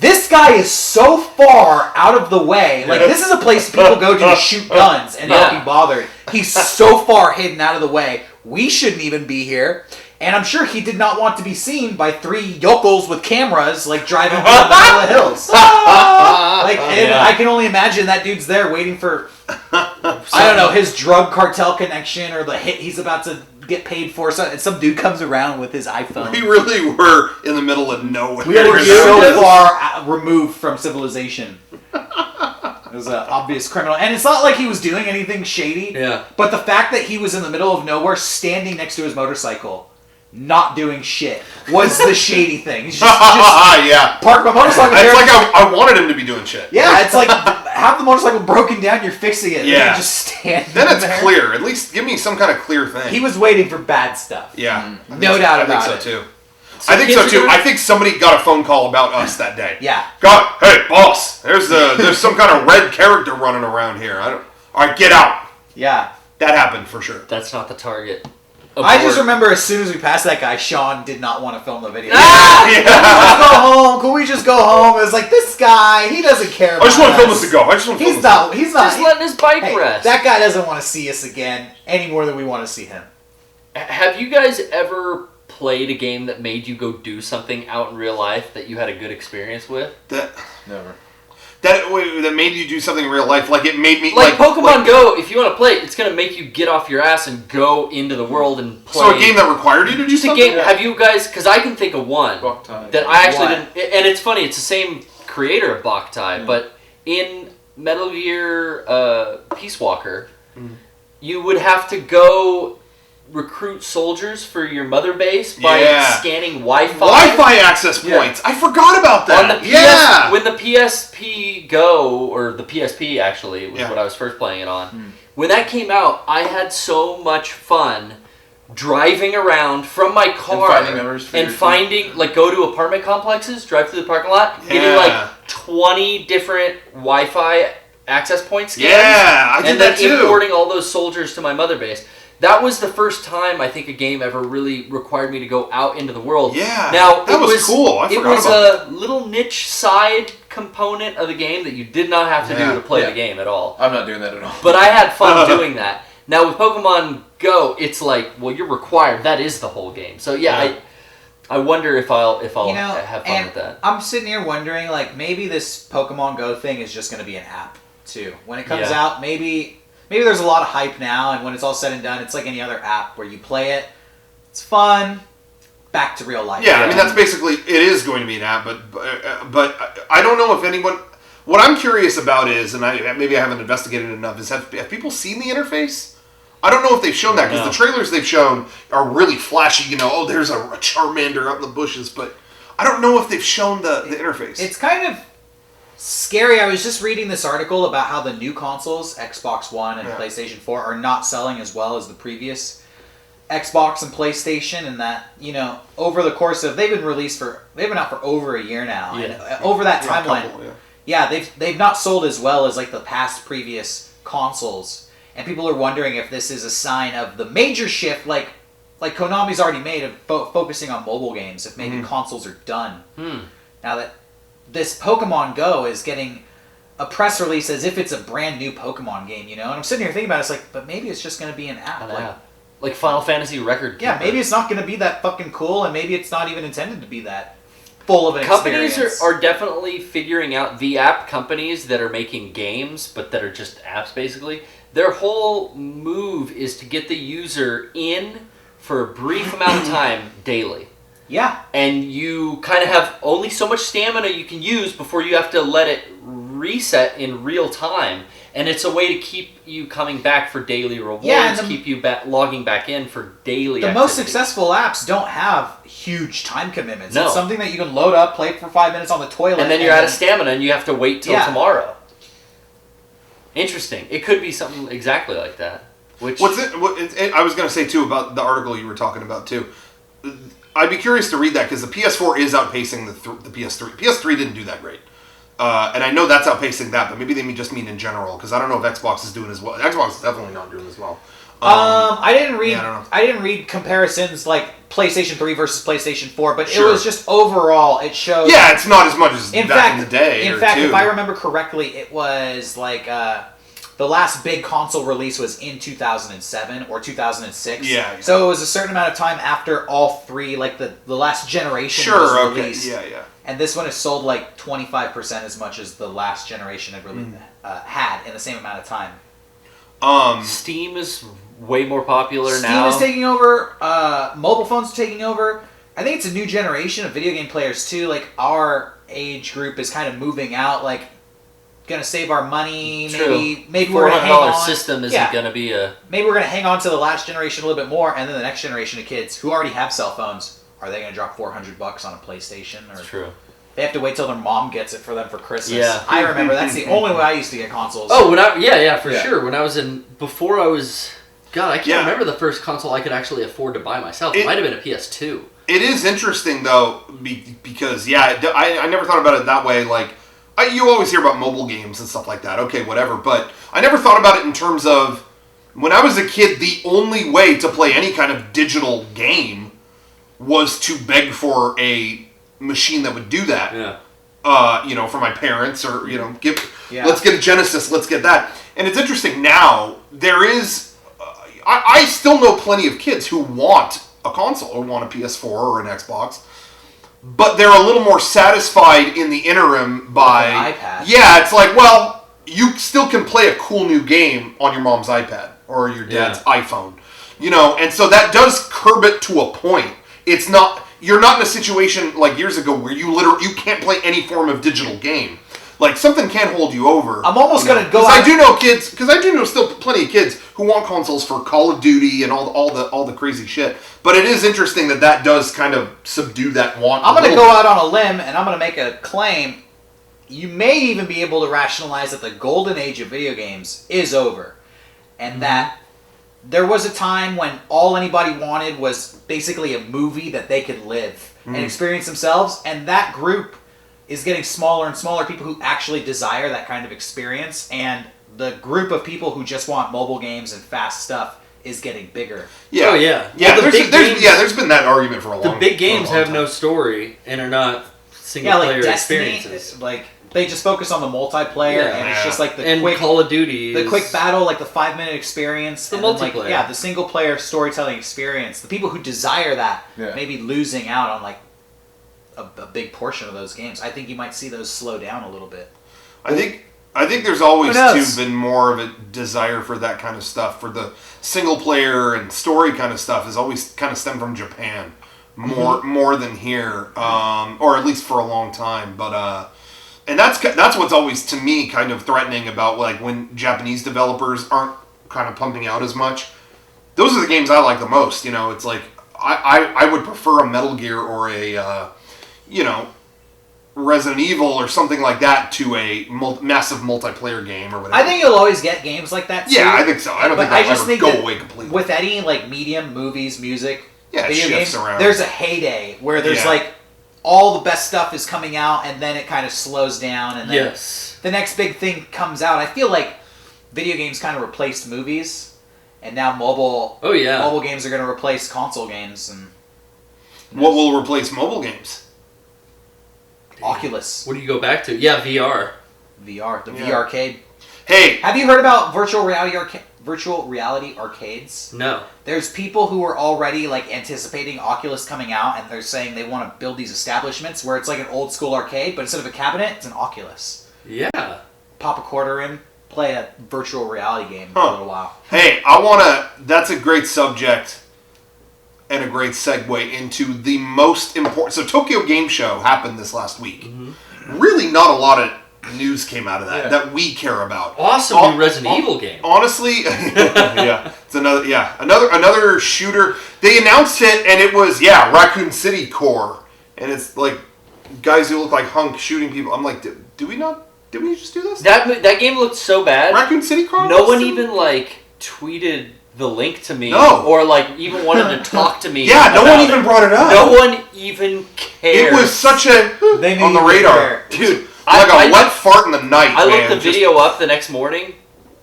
Speaker 2: this guy is so far out of the way. Like, this is a place people go to shoot guns and not be bothered. He's so far hidden out of the way. We shouldn't even be here. And I'm sure he did not want to be seen by 3 yokels with cameras, like, driving through the middle of the hills. I can only imagine that dude's there waiting for, I don't know, his drug cartel connection or the hit he's about to get paid for. And some dude comes around with his iPhone.
Speaker 1: We really were in the middle of nowhere.
Speaker 2: We were so far removed from civilization. It was an obvious criminal. And it's not like he was doing anything shady.
Speaker 3: Yeah.
Speaker 2: But the fact that he was in the middle of nowhere, standing next to his motorcycle, not doing shit, was the shady thing. He's just park my motorcycle there.
Speaker 1: It's like I wanted him to be doing shit.
Speaker 2: Yeah, it's like, have the motorcycle broken down, you're fixing it.
Speaker 1: Yeah.
Speaker 2: And just standing
Speaker 1: Then it's
Speaker 2: there.
Speaker 1: clear. At least give me some kind of clear thing.
Speaker 2: He was waiting for bad stuff.
Speaker 1: Yeah.
Speaker 2: No doubt about it.
Speaker 1: I think so, too. I think so, too. I think somebody got a phone call about us that day.
Speaker 2: Yeah.
Speaker 1: Hey, boss, there's some kind of red character running around here. All right, get out.
Speaker 2: Yeah.
Speaker 1: That happened for sure.
Speaker 3: That's not the target.
Speaker 2: I just remember as soon as we passed that guy, Sean did not want to film the video. Can we just go home? It was like, this guy, he doesn't care about
Speaker 1: I just want to film
Speaker 2: us.
Speaker 1: us to go. I just want to film
Speaker 2: He's
Speaker 1: us.
Speaker 2: not.
Speaker 3: Just letting his bike rest.
Speaker 2: That guy doesn't want to see us again any more than we want to see him.
Speaker 3: Have you guys ever played a game that made you go do something out in real life that you had a good experience with?
Speaker 5: Never.
Speaker 1: That made you do something in real life. Like, it made me...
Speaker 3: Like Pokemon Go, if you want to play it, it's going to make you get off your ass and go into the world and play.
Speaker 1: So a game that required you to do
Speaker 3: Just
Speaker 1: something?
Speaker 3: a game. Have you guys... Because I can think of one that I actually didn't... And it's funny, it's the same creator of Boktai, but in Metal Gear Peace Walker, you would have to go recruit soldiers for your mother base by scanning Wi-Fi.
Speaker 1: Wi-Fi access points. I forgot about that.
Speaker 3: On the when the PSP Go, or the PSP actually, was what I was first playing it on. When that came out, I had so much fun driving around from my car and finding, like, go to apartment complexes, drive through the parking lot, getting like 20 different Wi-Fi access point scans.
Speaker 1: Yeah, I did that too.
Speaker 3: And then importing all those soldiers to my mother base. That was the first time I think a game ever really required me to go out into the world.
Speaker 1: Yeah,
Speaker 3: now
Speaker 1: that was cool. I forgot about that.
Speaker 3: It was a little niche side component of the game that you did not have to do to play the game at all.
Speaker 5: I'm not doing that at all.
Speaker 3: But I had fun doing that. Now with Pokemon Go, it's like, well, you're required. That is the whole game. So I wonder if I'll have fun with that.
Speaker 2: I'm sitting here wondering, like, maybe this Pokemon Go thing is just going to be an app too. When it comes out, maybe there's a lot of hype now, and when it's all said and done, it's like any other app where you play it, it's fun, back to real life.
Speaker 1: Yeah, I mean, that's basically, it is going to be an app, but I don't know if anyone, what I'm curious about is, and maybe I haven't investigated enough, is have people seen the interface? I don't know if they've shown that, because the trailers they've shown are really flashy, there's a Charmander out in the bushes, but I don't know if they've shown the interface.
Speaker 2: It's kind of scary. I was just reading this article about how the new consoles, Xbox One and PlayStation 4, are not selling as well as the previous Xbox and PlayStation, and that, over the course of, they've been out for over a year now, and over that timeline, they've not sold as well as like the past previous consoles, and people are wondering if this is a sign of the major shift, like Konami's already made, of focusing on mobile games, if maybe consoles are done. Now that this Pokemon Go is getting a press release as if it's a brand new Pokemon game, and I'm sitting here thinking about it, it's like, but maybe it's just going to be an app.
Speaker 3: Like Final Fantasy Record Keeper.
Speaker 2: Yeah, maybe it's not going to be that fucking cool, and maybe it's not even intended to be that full of an experience.
Speaker 3: Companies are definitely figuring out, the app companies that are making games, but that are just apps basically, their whole move is to get the user in for a brief amount of time daily.
Speaker 2: Yeah.
Speaker 3: And you kind of have only so much stamina you can use before you have to let it reset in real time. And it's a way to keep you coming back for daily rewards, keep you logging back in for daily
Speaker 2: The most successful apps don't have huge time commitments.
Speaker 3: No.
Speaker 2: It's something that you can load up, play for 5 minutes on the toilet.
Speaker 3: And then you're out of stamina and you have to wait till tomorrow. Interesting. It could be something exactly like that. Which
Speaker 1: I was going to say too about the article you were talking about too. I'd be curious to read that because the PS4 is outpacing the PS3. PS3 didn't do that great, and I know that's outpacing that, but maybe they just mean in general because I don't know if Xbox is doing as well. Xbox is definitely not doing as well.
Speaker 2: I didn't read.
Speaker 1: Yeah,
Speaker 2: I didn't read comparisons like PlayStation 3 versus PlayStation 4, but
Speaker 1: Sure.
Speaker 2: it was just overall. It showed.
Speaker 1: Yeah, it's not as much as back in the day.
Speaker 2: In fact, if I remember correctly, it was like the last big console release was in 2007 or 2006.
Speaker 1: Yeah.
Speaker 2: So it was a certain amount of time after all three, like the last generation was released.
Speaker 1: Yeah.
Speaker 2: And this one has sold like 25% as much as the last generation had really had in the same amount of time.
Speaker 3: Steam is way more popular
Speaker 2: Steam
Speaker 3: now.
Speaker 2: is taking over. Mobile phones are taking over. I think it's a new generation of video game players too. Like our age group is kind of moving out. Like, gonna save our money.
Speaker 3: True.
Speaker 2: Maybe we're gonna hang on.
Speaker 3: system isn't gonna be a.
Speaker 2: Maybe we're gonna hang on to the last generation a little bit more, and then the next generation of kids who already have cell phones, are they gonna drop $400 on a PlayStation? Or
Speaker 3: True.
Speaker 2: They have to wait till their mom gets it for them for Christmas.
Speaker 3: Yeah.
Speaker 2: I remember that's the only way I used to get consoles.
Speaker 3: Oh, for sure. When I was before I was, God, I can't remember the first console I could actually afford to buy myself. It might have been a PS2.
Speaker 1: It is interesting though, because I never thought about it that way. Like, you always hear about mobile games and stuff like that. Okay, whatever. But I never thought about it in terms of when I was a kid. The only way to play any kind of digital game was to beg for a machine that would do that.
Speaker 3: Yeah.
Speaker 1: For my parents or let's get a Genesis, let's get that. And it's interesting now. There is, I still know plenty of kids who want a console or want a PS4 or an Xbox, but they're a little more satisfied in the interim by
Speaker 2: an iPad.
Speaker 1: Yeah, it's like, well, you still can play a cool new game on your mom's iPad or your dad's iPhone, and so that does curb it to a point. It's not. You're not in a situation like years ago where you can't play any form of digital game. Like, something can't hold you over.
Speaker 2: I'm almost gonna go.
Speaker 1: I do know still plenty of kids who want consoles for Call of Duty and all the crazy shit. But it is interesting that does kind of subdue that want.
Speaker 2: I'm gonna go out on a limb and I'm gonna make a claim. You may even be able to rationalize that the golden age of video games is over, and that there was a time when all anybody wanted was basically a movie that they could live and experience themselves, and that group is getting smaller and smaller, people who actually desire that kind of experience, and the group of people who just want mobile games and fast stuff is getting bigger.
Speaker 1: Yeah.
Speaker 3: Oh, yeah.
Speaker 1: Yeah, there's been that argument for a long time.
Speaker 3: The big games have no story and are not single-player experiences.
Speaker 2: Like, they just focus on the multiplayer, and it's just like the quick
Speaker 3: Call of Duty,
Speaker 2: the quick battle, like the 5-minute experience,
Speaker 3: the
Speaker 2: and
Speaker 3: multiplayer.
Speaker 2: Then, the single-player storytelling experience. The people who desire that may be losing out on like a big portion of those games. I think you might see those slow down a little bit.
Speaker 1: I think there's always been more of a desire for that kind of stuff. For the single-player and story kind of stuff has always kind of stemmed from Japan more than here, or at least for a long time. But and that's what's always, to me, kind of threatening about, like, when Japanese developers aren't kind of pumping out as much. Those are the games I like the most. It's like I would prefer a Metal Gear or a Resident Evil or something like that to a massive multiplayer game or whatever.
Speaker 2: I think you'll always get games like that too.
Speaker 1: Yeah, I think so. I don't think they'll ever go away completely.
Speaker 2: With any like medium, movies, music, video games,
Speaker 1: around.
Speaker 2: There's a heyday where there's like all the best stuff is coming out, and then it kind of slows down, and then the next big thing comes out. I feel like video games kind of replaced movies, and now mobile games are going to replace console games. And
Speaker 1: what will replace mobile games?
Speaker 2: Oculus.
Speaker 3: What do you go back to? Yeah, VR.
Speaker 2: The VR-cade.
Speaker 1: Hey,
Speaker 2: have you heard about virtual reality arcades?
Speaker 3: No.
Speaker 2: There's people who are already like anticipating Oculus coming out, and they're saying they want to build these establishments where it's like an old school arcade, but instead of a cabinet, it's an Oculus.
Speaker 3: Yeah.
Speaker 2: Pop a quarter in, play a virtual reality game for a little while.
Speaker 1: Hey, that's a great subject and a great segue into the most important. So Tokyo Game Show happened this last week. Mm-hmm. Really not a lot of news came out of that we care about.
Speaker 3: Awesome new Resident Evil game.
Speaker 1: Honestly, it's another shooter. They announced it and it was Raccoon City core, and it's like guys who look like Hunk shooting people. I'm like, did we just do this?
Speaker 3: That game looked so bad.
Speaker 1: Raccoon City core.
Speaker 3: No one even like tweeted the link to me,
Speaker 1: No.
Speaker 3: or like even wanted to talk to me.
Speaker 1: Yeah, no one
Speaker 3: about
Speaker 1: even
Speaker 3: it.
Speaker 1: brought it up.
Speaker 3: No one even cared.
Speaker 1: It was such a
Speaker 2: They
Speaker 1: on the
Speaker 2: knew you
Speaker 1: radar,
Speaker 2: care.
Speaker 1: dude.
Speaker 3: I-
Speaker 1: Like a
Speaker 3: I-
Speaker 1: wet fart in the night.
Speaker 3: I looked
Speaker 1: man.
Speaker 3: the
Speaker 1: Just-
Speaker 3: video up the next morning.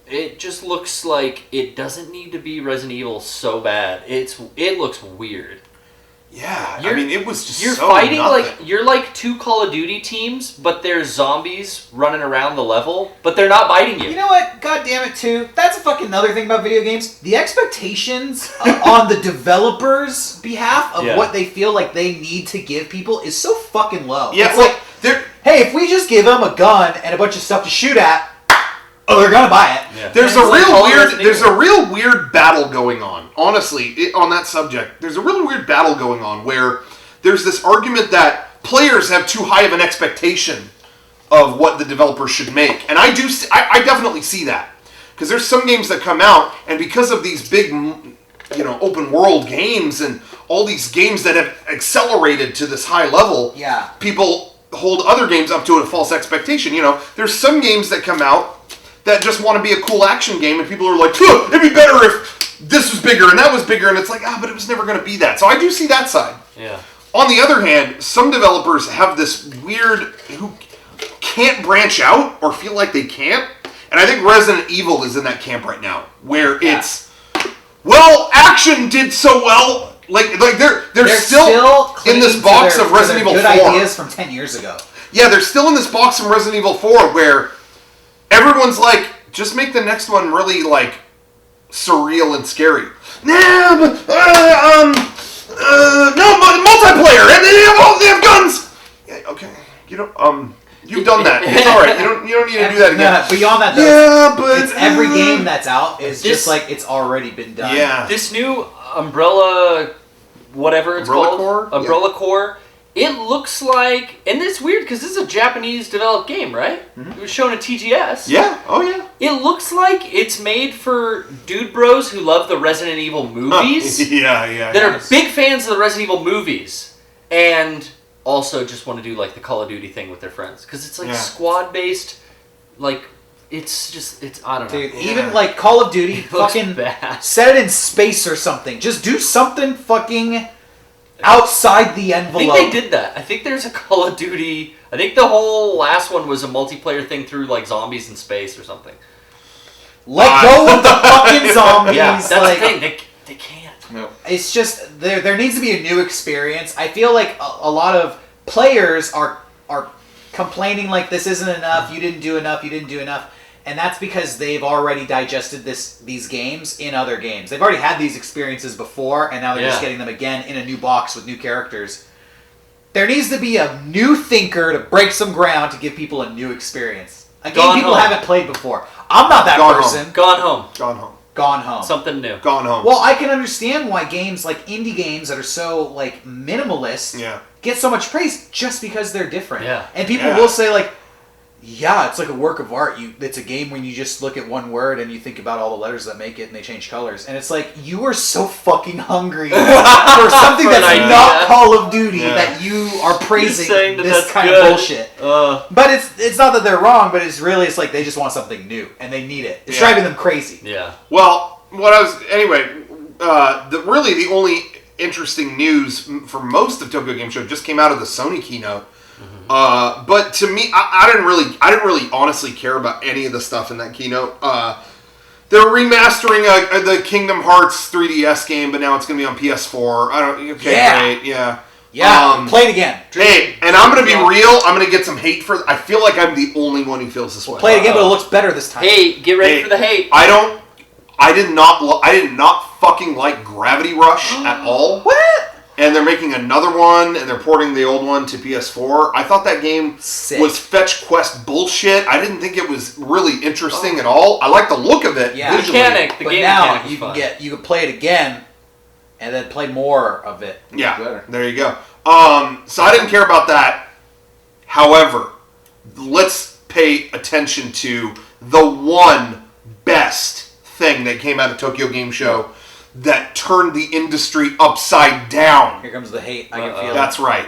Speaker 3: It just looks like it doesn't need to be Resident Evil so bad. It looks weird.
Speaker 1: Yeah, I mean, it was just
Speaker 3: You're
Speaker 1: so
Speaker 3: fighting
Speaker 1: nothing.
Speaker 3: like you're like two Call of Duty teams, but there's zombies running around the level, but they're not biting you.
Speaker 2: You know what? God damn it, too. That's a fucking another thing about video games. The expectations on the developers' behalf of
Speaker 3: Yeah.
Speaker 2: what they feel like they need to give people is so fucking low.
Speaker 1: Yeah,
Speaker 2: it's
Speaker 1: well,
Speaker 2: like,
Speaker 1: there-
Speaker 2: hey, if we just give them a gun and a bunch of stuff to shoot at, oh, they're gonna buy it.
Speaker 3: Yeah.
Speaker 1: There's
Speaker 3: And
Speaker 1: a
Speaker 3: it's like
Speaker 1: real
Speaker 3: all
Speaker 1: weird.
Speaker 3: Resident
Speaker 1: There's
Speaker 3: Evil.
Speaker 1: a real weird battle going on. Honestly, on that subject, there's a really weird battle going on where there's this argument that players have too high of an expectation of what the developers should make, and I do. I definitely see that because there's some games that come out, and because of these big, open world games and all these games that have accelerated to this high level,
Speaker 2: Yeah.
Speaker 1: people hold other games up to a false expectation. There's some games that come out that just want to be a cool action game, and people are like, it'd be better if this was bigger and that was bigger, and it's like, but it was never going to be that. So I do see that side.
Speaker 3: Yeah.
Speaker 1: On the other hand, some developers have this weird, who can't branch out or feel like they can't, and I think Resident Evil is in that camp right now, where it's, action did so well, like they're still in this box of Resident Evil 4.
Speaker 2: Good ideas from 10 years ago.
Speaker 1: Yeah, they're still in this box from Resident Evil 4 where everyone's like, just make the next one really, like, surreal and scary. Nah, but, no, multiplayer, and they have guns! Yeah, okay, you've done that. It's alright, you don't need to do that again.
Speaker 2: No, beyond that, though,
Speaker 1: Yeah, but...
Speaker 2: it's every game that's out is
Speaker 3: This-
Speaker 2: just like it's already been done.
Speaker 1: Yeah.
Speaker 3: This new Umbrella, whatever it's
Speaker 1: Umbrella
Speaker 3: called,
Speaker 1: Corps?
Speaker 3: Umbrella Corps. It looks like, and it's weird because this is a Japanese developed game, right? It was shown at TGS.
Speaker 1: Yeah, oh yeah.
Speaker 3: It looks like it's made for dude bros who love the Resident Evil movies,
Speaker 1: Yeah.
Speaker 3: that are big fans of the Resident Evil movies, and also just want to do like the Call of Duty thing with their friends because it's like squad based, like it's I don't know.
Speaker 2: Dude, even like Call of Duty,
Speaker 3: It looks
Speaker 2: fucking
Speaker 3: bad.
Speaker 2: set it in space or something. Just do something fucking outside the
Speaker 3: I
Speaker 2: envelope.
Speaker 3: think they did that. I think there's a Call of Duty. I think the whole last one was a multiplayer thing through like zombies in space or something.
Speaker 2: Let go of the fucking zombies.
Speaker 3: Yeah, that's
Speaker 2: like,
Speaker 3: the thing. They can't.
Speaker 5: No.
Speaker 2: It's just there needs to be a new experience. I feel like a lot of players are complaining like this isn't enough. You didn't do enough. And that's because they've already digested these games in other games. They've already had these experiences before, and now they're just getting them again in a new box with new characters. There needs to be a new thinker to break some ground to give people a new experience. A game
Speaker 3: Gone
Speaker 2: people
Speaker 3: Home.
Speaker 2: haven't played before. I'm not that
Speaker 1: Gone
Speaker 2: person.
Speaker 3: Gone home.
Speaker 1: Gone home.
Speaker 2: Gone home.
Speaker 3: Something new.
Speaker 1: Gone home.
Speaker 2: Well, I can understand why games like indie games that are so like minimalist get so much praise just because they're different.
Speaker 3: Yeah.
Speaker 2: And people will say like, yeah, it's like a work of art. It's a game when you just look at one word and you think about all the letters that make it and they change colors. And it's like, you are so fucking hungry for something
Speaker 3: For an
Speaker 2: that's
Speaker 3: idea.
Speaker 2: not Call of Duty that you are praising
Speaker 3: saying that
Speaker 2: this
Speaker 3: that's
Speaker 2: kind
Speaker 3: good.
Speaker 2: of bullshit.
Speaker 3: But
Speaker 2: But it's not that they're wrong, but it's like they just want something new and they need it. It's driving them crazy.
Speaker 3: yeah.
Speaker 1: Well, the only interesting news for most of Tokyo Game Show just came out of the Sony keynote. But to me, I didn't really honestly care about any of the stuff in that keynote. They're remastering the Kingdom Hearts 3DS game, but now it's going to be on PS4. Great, yeah.
Speaker 2: Yeah, play it again.
Speaker 1: Hey, and I'm going to be real. I'm going to get some hate for. I feel like I'm the only one who feels this way.
Speaker 2: Play it again, but it looks better this time.
Speaker 3: Hey, get ready for the hate.
Speaker 1: I did not fucking like Gravity Rush at all.
Speaker 2: What?
Speaker 1: And they're making another one, and they're porting the old one to PS4. I thought that game was fetch quest bullshit. I didn't think it was really interesting at all. I like the look of it visually.
Speaker 3: The game
Speaker 2: now
Speaker 3: mechanic
Speaker 2: you
Speaker 3: was
Speaker 2: can
Speaker 3: fun.
Speaker 2: you can play it again, and then play more of it.
Speaker 1: Yeah, there you go. So I didn't care about that. However, let's pay attention to the one best thing that came out of Tokyo Game Show that turned the industry upside down.
Speaker 2: Here comes the hate. I can feel
Speaker 1: That's right.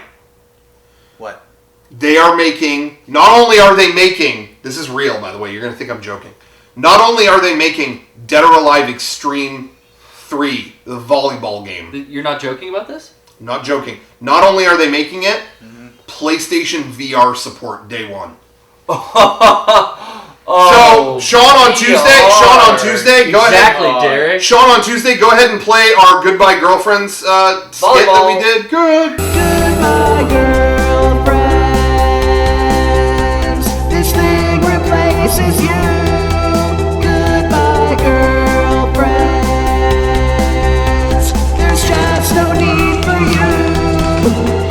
Speaker 2: What?
Speaker 1: They are making, not only are they making, this is real by the way, you're going to think I'm joking. Not only are they making Dead or Alive Extreme 3, the volleyball game.
Speaker 3: You're not joking about this?
Speaker 1: Not joking. Not only are they making it, PlayStation VR support day 1. So, Sean on Tuesday, go ahead.
Speaker 3: Exactly, Derek.
Speaker 1: Sean on Tuesday, go ahead and play our Goodbye Girlfriends skit that we did.
Speaker 2: Goodbye, girlfriends. This thing replaces you. Goodbye, girlfriends. There's just no need for you.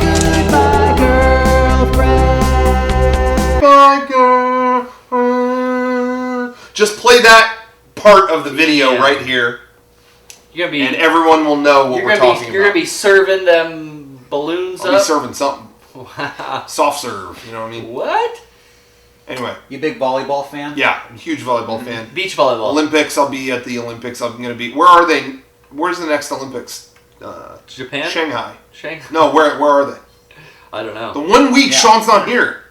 Speaker 2: Goodbye, girlfriends.
Speaker 1: Bye, girl. Just play that part of the video right here,
Speaker 3: You're gonna be,
Speaker 1: and everyone will know what we're talking about.
Speaker 3: You're gonna be serving them balloons
Speaker 1: I'll
Speaker 3: up.
Speaker 1: be serving something.
Speaker 3: Wow.
Speaker 1: Soft serve, you know what I mean?
Speaker 3: What?
Speaker 1: Anyway.
Speaker 2: You a big volleyball fan?
Speaker 1: Yeah, I'm a huge volleyball fan.
Speaker 3: Beach volleyball.
Speaker 1: Olympics, I'll be at the Olympics. I'm going to be... Where are they? Where's the next Olympics?
Speaker 3: Japan?
Speaker 1: Shanghai.
Speaker 3: Shanghai?
Speaker 1: No, where are they?
Speaker 3: I don't know.
Speaker 1: The 1 week Sean's not here.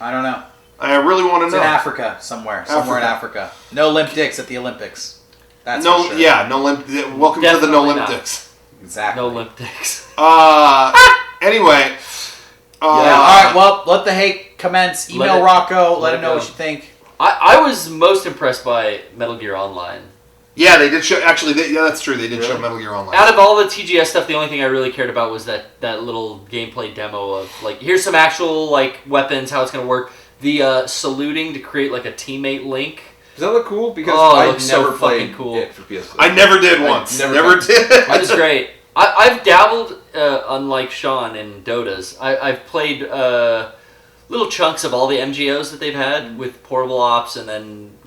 Speaker 2: I don't know.
Speaker 1: I really want to
Speaker 2: It's
Speaker 1: know.
Speaker 2: in Africa somewhere. Somewhere in Africa. No Olympics at the Olympics. That's
Speaker 1: no,
Speaker 2: for sure.
Speaker 1: Yeah, no welcome to the No
Speaker 3: Definitely
Speaker 1: Olympics.
Speaker 2: Exactly.
Speaker 3: No Olympics.
Speaker 1: Anyway.
Speaker 2: All right, well, let the hate commence. Email Rocco. Let him know what you think.
Speaker 3: I was most impressed by Metal Gear Online.
Speaker 1: Yeah, they did show... Actually, that's true. They did show Metal Gear Online.
Speaker 3: Out of all the TGS stuff, the only thing I really cared about was that little gameplay demo of, like, here's some actual, like, weapons, how it's going to work. The saluting to create, like, a teammate link.
Speaker 5: Does that look cool? Because
Speaker 3: it
Speaker 5: I
Speaker 3: looks so
Speaker 5: never played
Speaker 3: fucking cool.
Speaker 5: it for PS4.
Speaker 1: I never did once. Never did.
Speaker 3: It was great. I've dabbled, unlike Sean, in Dotas. I've played little chunks of all the MGOs that they've had with Portable Ops and then,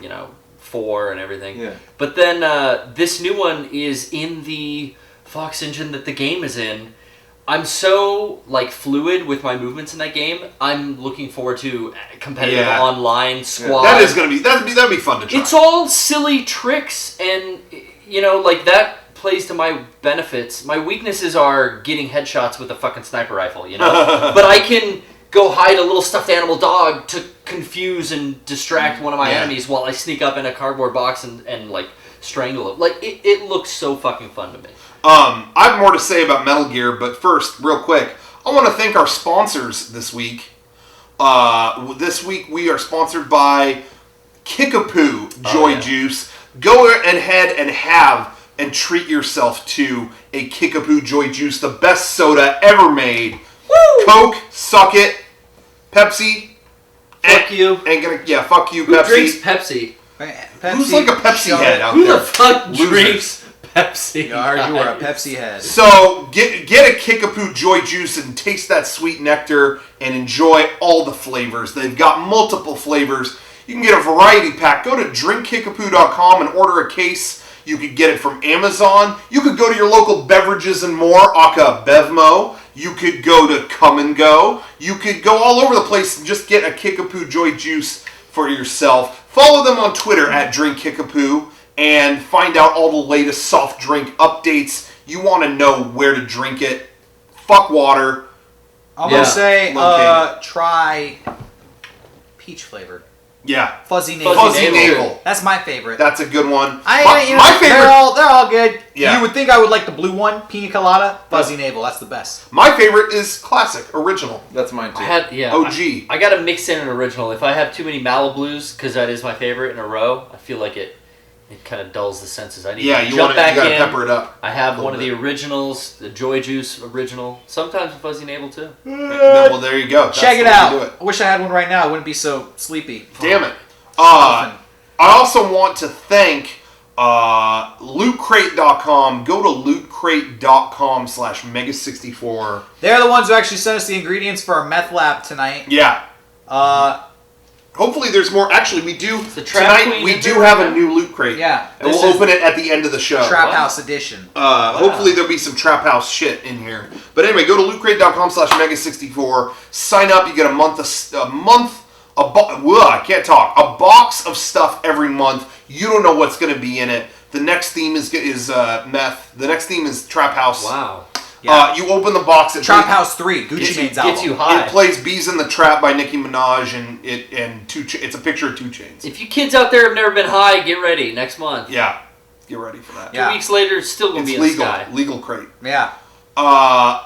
Speaker 3: 4 and everything.
Speaker 5: Yeah.
Speaker 3: But then this new one is in the Fox engine that the game is in. I'm so fluid with my movements in that game. I'm looking forward to competitive online squad.
Speaker 1: That is gonna be that'd be fun to try.
Speaker 3: It's all silly tricks, and that plays to my benefits. My weaknesses are getting headshots with a fucking sniper rifle, but I can go hide a little stuffed animal dog to confuse and distract one of my enemies while I sneak up in a cardboard box and strangle it. It looks so fucking fun to me.
Speaker 1: I have more to say about Metal Gear, but first, real quick, I want to thank our sponsors this week. This week we are sponsored by Kickapoo Joy Juice. Go ahead and treat yourself to a Kickapoo Joy Juice, the best soda ever made. Woo! Coke, suck it. Pepsi.
Speaker 3: Fuck you.
Speaker 1: Fuck you,
Speaker 3: Who
Speaker 1: Pepsi.
Speaker 3: drinks Pepsi?
Speaker 1: Who's like a Pepsi head out
Speaker 3: Who
Speaker 1: there?
Speaker 3: the fuck
Speaker 1: Losers.
Speaker 3: drinks Pepsi?
Speaker 2: You are a Pepsi head.
Speaker 1: So get a Kickapoo Joy Juice and taste that sweet nectar and enjoy all the flavors. They've got multiple flavors. You can get a variety pack. Go to drinkkickapoo.com and order a case. You could get it from Amazon. You could go to your local Beverages and More, aka Bevmo. You could go to Come and Go. You could go all over the place and just get a Kickapoo Joy Juice for yourself. Follow them on Twitter at drinkkickapoo and find out all the latest soft drink updates. You want to know where to drink it. Fuck water.
Speaker 2: I'm going to say try peach flavored.
Speaker 1: Yeah.
Speaker 2: Fuzzy Navel.
Speaker 1: Fuzzy Navel.
Speaker 2: That's my favorite.
Speaker 1: That's a good one.
Speaker 2: My favorite. They're all good.
Speaker 1: Yeah.
Speaker 2: You would think I would like the blue one, Pina Colada. Fuzzy Navel. That's the best.
Speaker 1: My favorite is classic, original.
Speaker 5: That's mine too.
Speaker 1: OG.
Speaker 3: I gotta mix in an original. If I have too many Maliblues, because that is my favorite in a row, I feel like it kind of dulls the senses. I need to jump back in.
Speaker 1: You gotta pepper it up.
Speaker 3: I have one of the originals, the Joy Juice original. Sometimes a Fuzzy Navel too.
Speaker 1: Well, there you go.
Speaker 2: Check it out. I wish I had one right now. I wouldn't be so sleepy.
Speaker 1: Damn it. I also want to thank lootcrate.com. Go to lootcrate.com/MEGA64.
Speaker 2: They're the ones who actually sent us the ingredients for our meth lab tonight.
Speaker 1: Yeah. Hopefully there's more. Actually, we do. Tonight we do have a new Loot Crate.
Speaker 2: Yeah.
Speaker 1: And we'll open it at the end of the show.
Speaker 2: Trap House edition.
Speaker 1: Hopefully there'll be some Trap House shit in here. But anyway, go to lootcrate.com/MEGA64. Sign up. You get a I can't talk. A box of stuff every month. You don't know what's going to be in it. The next theme is meth. The next theme is Trap House.
Speaker 3: Wow.
Speaker 2: Yeah.
Speaker 1: You open the box.
Speaker 2: Trap House 3, Gucci Mane's album.
Speaker 3: Gets you high.
Speaker 1: It plays "Bees in the Trap" by Nicki Minaj, and it's a picture of 2 Chainz.
Speaker 3: If you kids out there have never been high, get ready next month.
Speaker 1: Yeah. Get ready for that.
Speaker 3: 2 weeks later, it's still going to be in the sky.
Speaker 1: Legal crate.
Speaker 2: Yeah.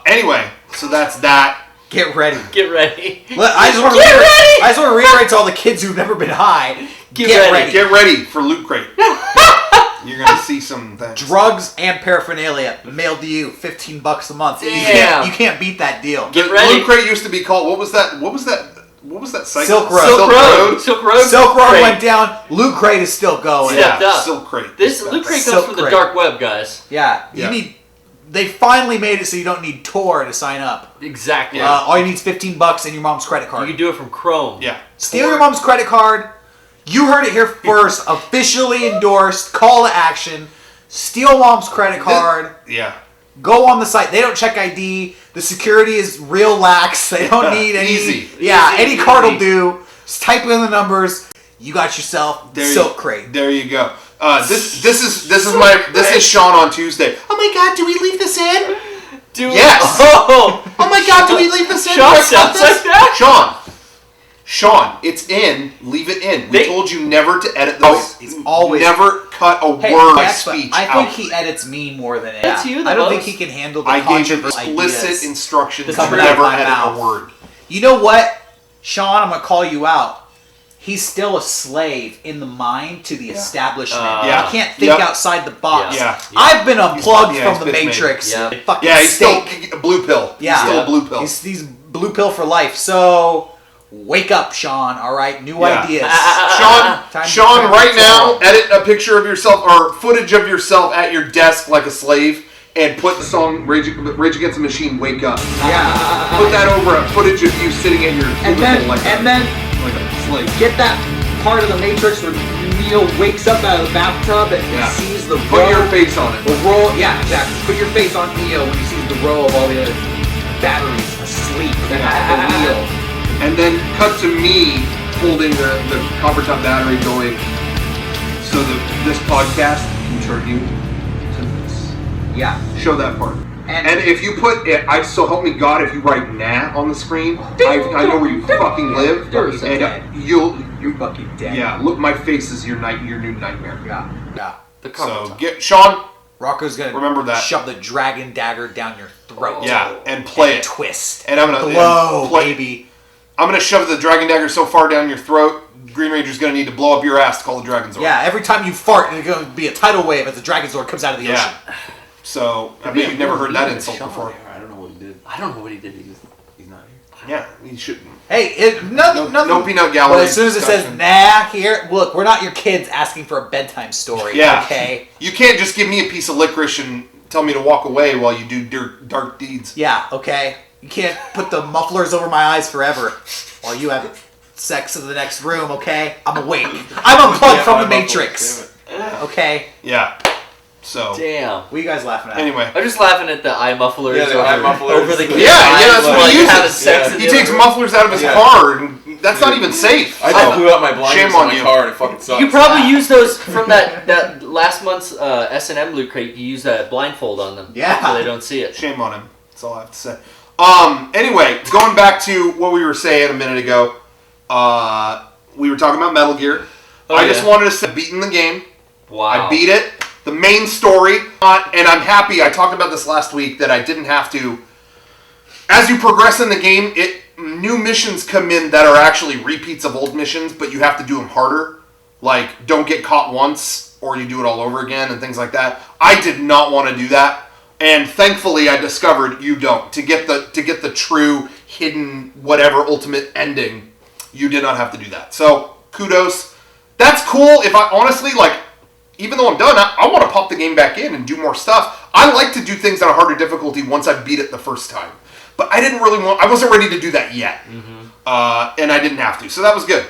Speaker 1: Anyway, so that's that.
Speaker 2: Get ready.
Speaker 3: Get ready.
Speaker 2: I just want to reiterate to all the kids who've never been high. Get ready.
Speaker 1: Get ready for Loot Crate. You're going to see some things.
Speaker 2: Drugs and paraphernalia mailed to you, $15 a month.
Speaker 3: Damn.
Speaker 2: You can't beat that deal.
Speaker 3: Get ready.
Speaker 1: Loot Crate used to be called, what was that site?
Speaker 2: Silk Road.
Speaker 3: Silk Road.
Speaker 2: Silk Road went down. Loot Crate is still going.
Speaker 3: Yeah,
Speaker 1: Silk Crate.
Speaker 3: This Loot Crate comes from the dark web, guys.
Speaker 2: Yeah. They finally made it so you don't need Tor to sign up.
Speaker 3: Exactly.
Speaker 2: All you need is $15 and your mom's credit card.
Speaker 3: You can do it from Chrome.
Speaker 1: Yeah.
Speaker 2: Steal your mom's credit card. You heard it here first. Officially endorsed. Call to action. Steal mom's credit card.
Speaker 1: Yeah.
Speaker 2: Go on the site. They don't check ID. The security is real lax. They don't need any.
Speaker 1: Easy.
Speaker 2: Yeah, any card will do. Just type in the numbers. You got yourself Silk Crate.
Speaker 1: There you go. This is Sean on Tuesday. Oh my God, do we leave this in? Yes.
Speaker 3: Oh
Speaker 1: my God, do we leave this in?
Speaker 3: Sean sounds like that.
Speaker 1: Sean, it's in. Leave it in. We told you never to edit those.
Speaker 2: It's always
Speaker 1: never cut a word by speech
Speaker 2: I think he edits me more than it.
Speaker 3: That's you.
Speaker 2: I don't think he can handle the
Speaker 1: I gave you
Speaker 2: controversial
Speaker 1: explicit instructions to
Speaker 2: coming
Speaker 1: never
Speaker 2: out of my
Speaker 1: edit
Speaker 2: mouth.
Speaker 1: a word.
Speaker 2: You know what, Sean? I'm gonna call you out. He's still a slave in the mind to the establishment.
Speaker 1: Yeah.
Speaker 2: He can't think outside the box.
Speaker 1: Yeah.
Speaker 2: I've been unplugged from the Matrix.
Speaker 3: Yeah.
Speaker 2: Fucking
Speaker 1: He's
Speaker 2: steak.
Speaker 1: still a blue pill.
Speaker 2: Yeah.
Speaker 1: He's still a blue pill.
Speaker 2: He's blue pill for life. So wake up, Sean. All right, new ideas.
Speaker 1: Sean, right now, edit a picture of yourself or footage of yourself at your desk like a slave, and put the song "Rage Against the Machine." Wake up.
Speaker 2: Yeah.
Speaker 1: Put that over a footage of you sitting at your cubicle like a slave.
Speaker 2: Get that part of the Matrix where Neo wakes up out of the bathtub and he sees the
Speaker 1: Put your face on it.
Speaker 2: The row, yeah, exactly. Put your face on Neo when he sees the row of all the other batteries asleep at the wheel.
Speaker 1: And then cut to me holding the copper top battery going, so this podcast can turn you to this.
Speaker 2: Yeah.
Speaker 1: Show that part. And if you put it, so help me God, if you write "nah" on the screen, I know where you fucking live, and you're
Speaker 2: fucking dead.
Speaker 1: Yeah, look, my face is your new nightmare.
Speaker 2: Yeah.
Speaker 1: So get Sean.
Speaker 2: Rocco's gonna
Speaker 1: remember that.
Speaker 2: Shove the dragon dagger down your throat.
Speaker 1: Yeah, and play it.
Speaker 2: Twist.
Speaker 1: And I'm gonna
Speaker 2: blow, baby.
Speaker 1: I'm gonna shove the dragon dagger so far down your throat. Green Ranger's gonna need to blow up your ass to call the Dragon Zord.
Speaker 2: Yeah, every time you fart, it's gonna be a tidal wave as the Dragon Zord comes out of the ocean.
Speaker 1: So I bet you've never heard that insult before.
Speaker 5: I don't know what he did.
Speaker 3: I don't know what he did.
Speaker 5: He's not here.
Speaker 1: Yeah, he shouldn't.
Speaker 2: Hey, nothing.
Speaker 1: No peanut gallery.
Speaker 2: Well, as soon as it says "nah" here, look, we're not your kids asking for a bedtime story.
Speaker 1: Yeah.
Speaker 2: Okay.
Speaker 1: You can't just give me a piece of licorice and tell me to walk away while you do dark deeds.
Speaker 2: Yeah. Okay. You can't put the mufflers over my eyes forever while you have sex in the next room. Okay. I'm awake. I'm unplugged from the Matrix. Okay.
Speaker 1: Yeah. So.
Speaker 3: Damn.
Speaker 2: What are you guys laughing at?
Speaker 1: Anyway.
Speaker 3: I'm just laughing at the eye mufflers.
Speaker 5: Yeah, the eye mufflers.
Speaker 3: Over the kids'
Speaker 1: Yeah,
Speaker 3: eyes
Speaker 1: that's what
Speaker 3: while
Speaker 1: he
Speaker 3: you're
Speaker 1: uses.
Speaker 3: having sex in
Speaker 1: He
Speaker 3: the
Speaker 1: takes
Speaker 3: other room.
Speaker 1: mufflers out of his car, and that's not even safe.
Speaker 5: I just blew out my blinders
Speaker 1: Shame
Speaker 5: on
Speaker 1: on
Speaker 5: my
Speaker 1: you.
Speaker 5: car and it fucking sucks.
Speaker 3: You could probably use those from that last month's S&M Loot Crate. You use that blindfold on them.
Speaker 2: Yeah.
Speaker 3: So they don't see it.
Speaker 1: Shame on him. That's all I have to say. Anyway, going back to what we were saying a minute ago, we were talking about Metal Gear. I just wanted to say, beaten the game.
Speaker 3: Wow.
Speaker 1: I beat it. The main story, and I'm happy. I talked about this last week that I didn't have to. As you progress in the game, new missions come in that are actually repeats of old missions, but you have to do them harder. Like, don't get caught once, or you do it all over again, and things like that. I did not want to do that, and thankfully, I discovered you don't. To get the true, hidden, whatever ultimate ending, you did not have to do that. So, kudos. That's cool. If I honestly even though I'm done, I want to pop the game back in and do more stuff. I like to do things on a harder difficulty once I beat it the first time. But I wasn't ready to do that yet. Mm-hmm. And I didn't have to. So that was good.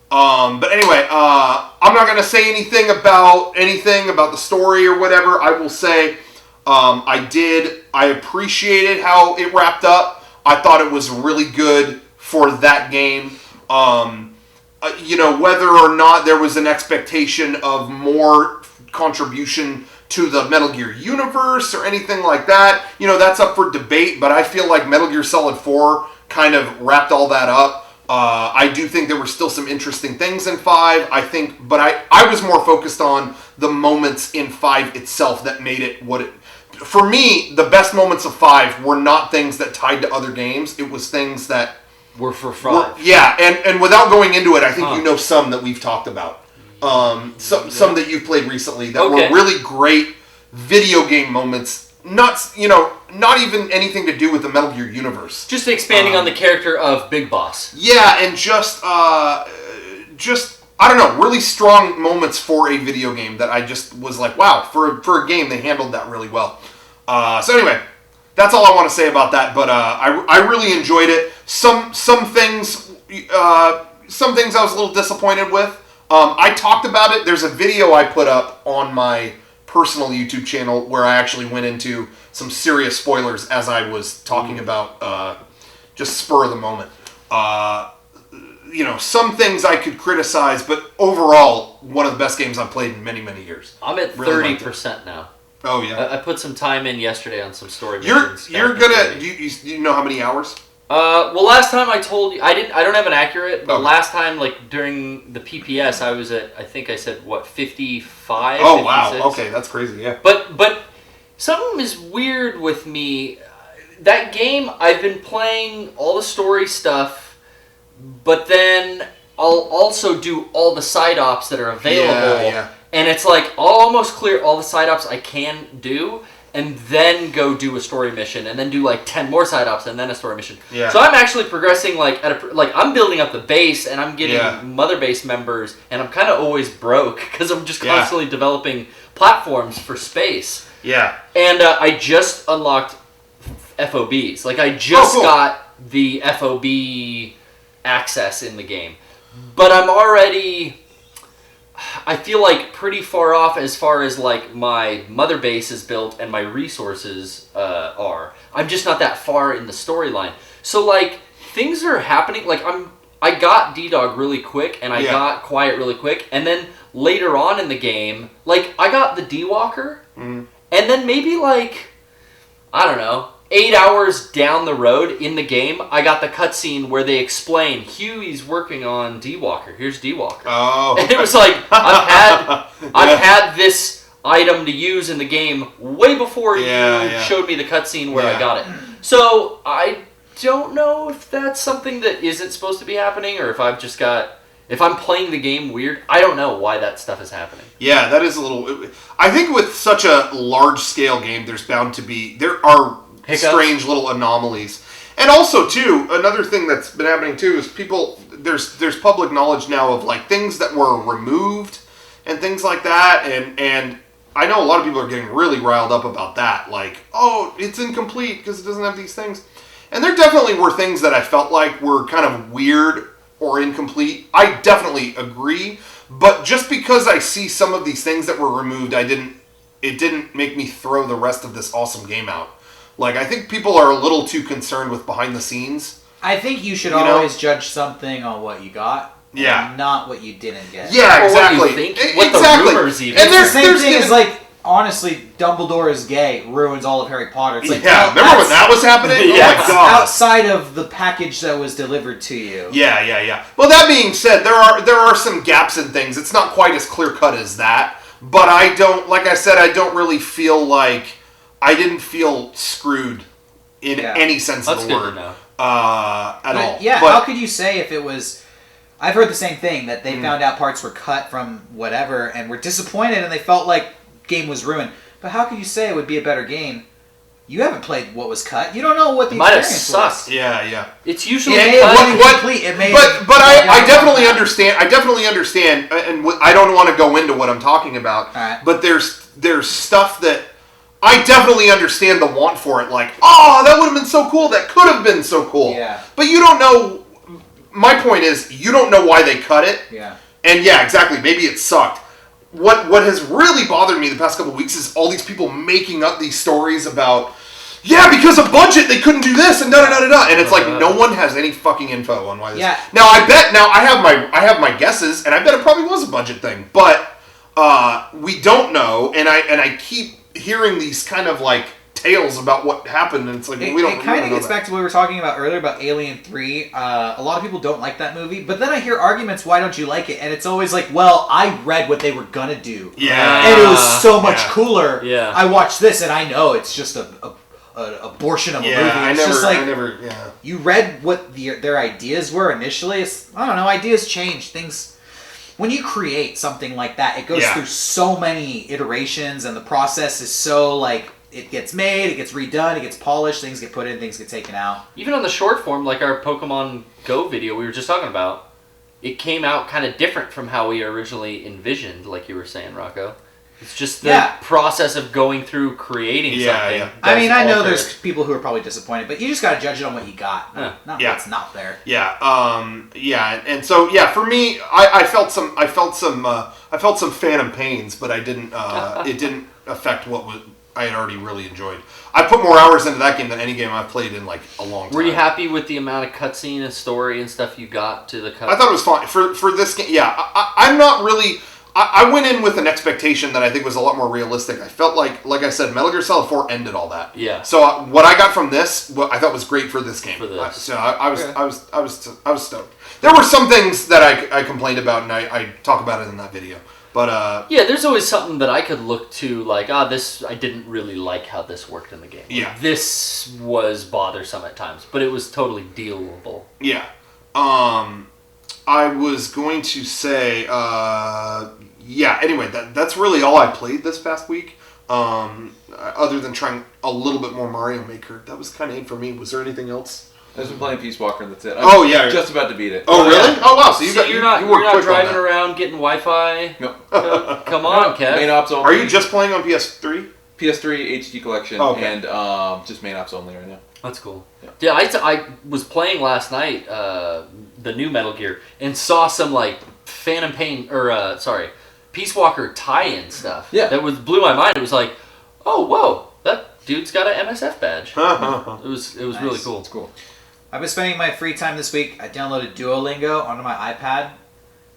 Speaker 1: But anyway, I'm not going to say anything about the story or whatever. I will say I appreciated how it wrapped up. I thought it was really good for that game. Whether or not there was an expectation of more contribution to the Metal Gear universe or anything like that, that's up for debate, but I feel like Metal Gear Solid 4 kind of wrapped all that up. I do think there were still some interesting things in 5. But I was more focused on the moments in 5 itself that made it what it. For me, the best moments of 5 were not things that tied to other games. It was things that
Speaker 3: were for 5.
Speaker 1: And without going into it, I think you know some that we've talked about. Some that you've played recently that were really great video game moments. Not even anything to do with the Metal Gear universe.
Speaker 3: Just expanding on the character of Big Boss.
Speaker 1: Yeah, and just I don't know, really strong moments for a video game that I just was like, wow, for a game they handled that really well. So anyway, that's all I want to say about that. But I really enjoyed it. Some things I was a little disappointed with. I talked about it. There's a video I put up on my personal YouTube channel where I actually went into some serious spoilers as I was talking about just spur of the moment. Some things I could criticize, but overall, one of the best games I've played in many, many years.
Speaker 3: I'm at 30% now.
Speaker 1: Oh yeah,
Speaker 3: I put some time in yesterday on some story
Speaker 1: missions. You're gonna. Do you know how many hours?
Speaker 3: Well, last time I told you I don't have an accurate, but last time, like during the PPS, I was at, I think I said 55.
Speaker 1: Oh
Speaker 3: 56.
Speaker 1: wow, okay, that's crazy. Yeah.
Speaker 3: But something is weird with me. That game, I've been playing all the story stuff, but then I'll also do all the side ops that are available.
Speaker 1: Yeah.
Speaker 3: And it's like I'll almost clear all the side ops I can do, and then go do a story mission, and then do like 10 more side ops, and then a story mission.
Speaker 1: Yeah.
Speaker 3: So I'm actually progressing I'm building up the base, and I'm getting mother base members, and I'm kind of always broke because I'm just constantly developing platforms for space.
Speaker 1: Yeah.
Speaker 3: And I just unlocked FOBs. Like I just got the FOB access in the game, but I'm already. I feel like pretty far off as far as like my mother base is built and my resources are. I'm just not that far in the storyline. So like things are happening. Like I got D-Dog really quick and I got Quiet really quick, and then later on in the game, like I got the D-Walker, and then maybe like I don't know. 8 hours down the road in the game, I got the cutscene where they explain Huey's working on D-Walker. Here's D-Walker.
Speaker 1: Oh,
Speaker 3: and it was like I've had this item to use in the game way before you showed me the cutscene where I got it. So I don't know if that's something that isn't supposed to be happening, or if I'm playing the game weird. I don't know why that stuff is happening.
Speaker 1: Yeah, that is a little. I think with such a large scale game, there are hiccups. Strange little anomalies. And also too, another thing that's been happening too is there's public knowledge now of like things that were removed and things like that, and I know a lot of people are getting really riled up about that, like, oh, it's incomplete because it doesn't have these things. And there definitely were things that I felt like were kind of weird or incomplete. I definitely agree, but just because I see some of these things that were removed, it didn't make me throw the rest of this awesome game out. Like, I think people are a little too concerned with behind the scenes.
Speaker 2: I think you should always judge something on what you got.
Speaker 1: Yeah.
Speaker 2: Not what you didn't get.
Speaker 1: Yeah, exactly.
Speaker 3: What you think, what the rumors even.
Speaker 2: And it's the same thing as, like, honestly, Dumbledore is gay ruins all of Harry Potter. It's like,
Speaker 1: remember when that was happening?
Speaker 2: Yeah. Oh my God. Outside of the package that was delivered to you.
Speaker 1: Yeah. Well, that being said, there are some gaps in things. It's not quite as clear cut as that. But I don't really feel like I didn't feel screwed in any sense of the word at all.
Speaker 2: Yeah, but how could you say if it was... I've heard the same thing, that they found out parts were cut from whatever and were disappointed and they felt like game was ruined. But how could you say it would be a better game? You haven't played what was cut. You don't know what the experience was.
Speaker 1: Yeah.
Speaker 3: It's usually
Speaker 2: incomplete.
Speaker 1: But I definitely understand. I definitely understand, and I don't want to go into what I'm talking about.
Speaker 2: Right.
Speaker 1: But there's stuff that I definitely understand the want for it. Like, oh, that would have been so cool. That could have been so cool.
Speaker 2: Yeah.
Speaker 1: But you don't know. My point is, you don't know why they cut it.
Speaker 2: Yeah.
Speaker 1: And yeah, exactly. Maybe it sucked. What has really bothered me the past couple of weeks is all these people making up these stories about, because of budget they couldn't do this and da-da-da-da-da. And it's like no one has any fucking info on why this.
Speaker 2: Yeah.
Speaker 1: Now I have my guesses, and I bet it probably was a budget thing, but we don't know. And I keep hearing these kind of like tales about what happened, and it's like we don't.
Speaker 2: It kind of gets back to what we were talking about earlier about Alien 3. A lot of people don't like that movie, but then I hear arguments, why don't you like it? And it's always like, well, I read what they were gonna do.
Speaker 1: Yeah.
Speaker 2: And it was so much cooler.
Speaker 3: Yeah.
Speaker 2: I watched this, and I know it's just an abortion of a movie. You read what their ideas were initially. I don't know, ideas change. Things... When you create something like that, it goes through so many iterations, and the process is so, like, it gets made, it gets redone, it gets polished, things get put in, things get taken out.
Speaker 3: Even on the short form, like our Pokemon Go video we were just talking about, it came out kind of different from how we originally envisioned, like you were saying, Rocco. It's just the process of going through creating something.
Speaker 1: Yeah.
Speaker 2: I mean, I know there's people who are probably disappointed, but you just got to judge it on what you got, not what's not there.
Speaker 1: Yeah. And so for me, I felt some phantom pains, but I didn't. It didn't affect what I had already really enjoyed. I put more hours into that game than any game I've played in like a long time.
Speaker 3: Were you happy with the amount of cutscene and story and stuff you got to the cutscene?
Speaker 1: I thought it was fine for this game. Yeah, I'm not really. I went in with an expectation that I think was a lot more realistic. I felt like I said, Metal Gear Solid 4 ended all that.
Speaker 3: Yeah.
Speaker 1: So what I got from this, what I thought was great for this game.
Speaker 3: So
Speaker 1: I was stoked. There were some things that I complained about, and I talk about it in that video. But
Speaker 3: there's always something that I could look to, like, this I didn't really like how this worked in the game.
Speaker 1: Yeah.
Speaker 3: This was bothersome at times, but it was totally dealable.
Speaker 1: Yeah. I was going to say, anyway, that's really all I played this past week. Other than trying a little bit more Mario Maker. That was kind of it for me. Was there anything else?
Speaker 5: I've been playing Peace Walker, and that's it. Just about to beat it.
Speaker 1: Oh, really? Oh, wow. So
Speaker 3: you're not driving around getting Wi-Fi?
Speaker 5: No.
Speaker 3: Come on, Kev.
Speaker 5: Main ops only.
Speaker 1: Are you just playing on PS3?
Speaker 5: PS3 HD collection, and just main ops only right now.
Speaker 3: That's cool. Yeah, I was playing last night the new Metal Gear and saw some like Phantom Pain Peace Walker tie-in stuff.
Speaker 5: Yeah,
Speaker 3: that blew my mind. It was like, oh whoa, that dude's got an MSF badge. It was nice. Really cool.
Speaker 5: It's cool.
Speaker 2: I've been spending my free time this week. I downloaded Duolingo onto my iPad.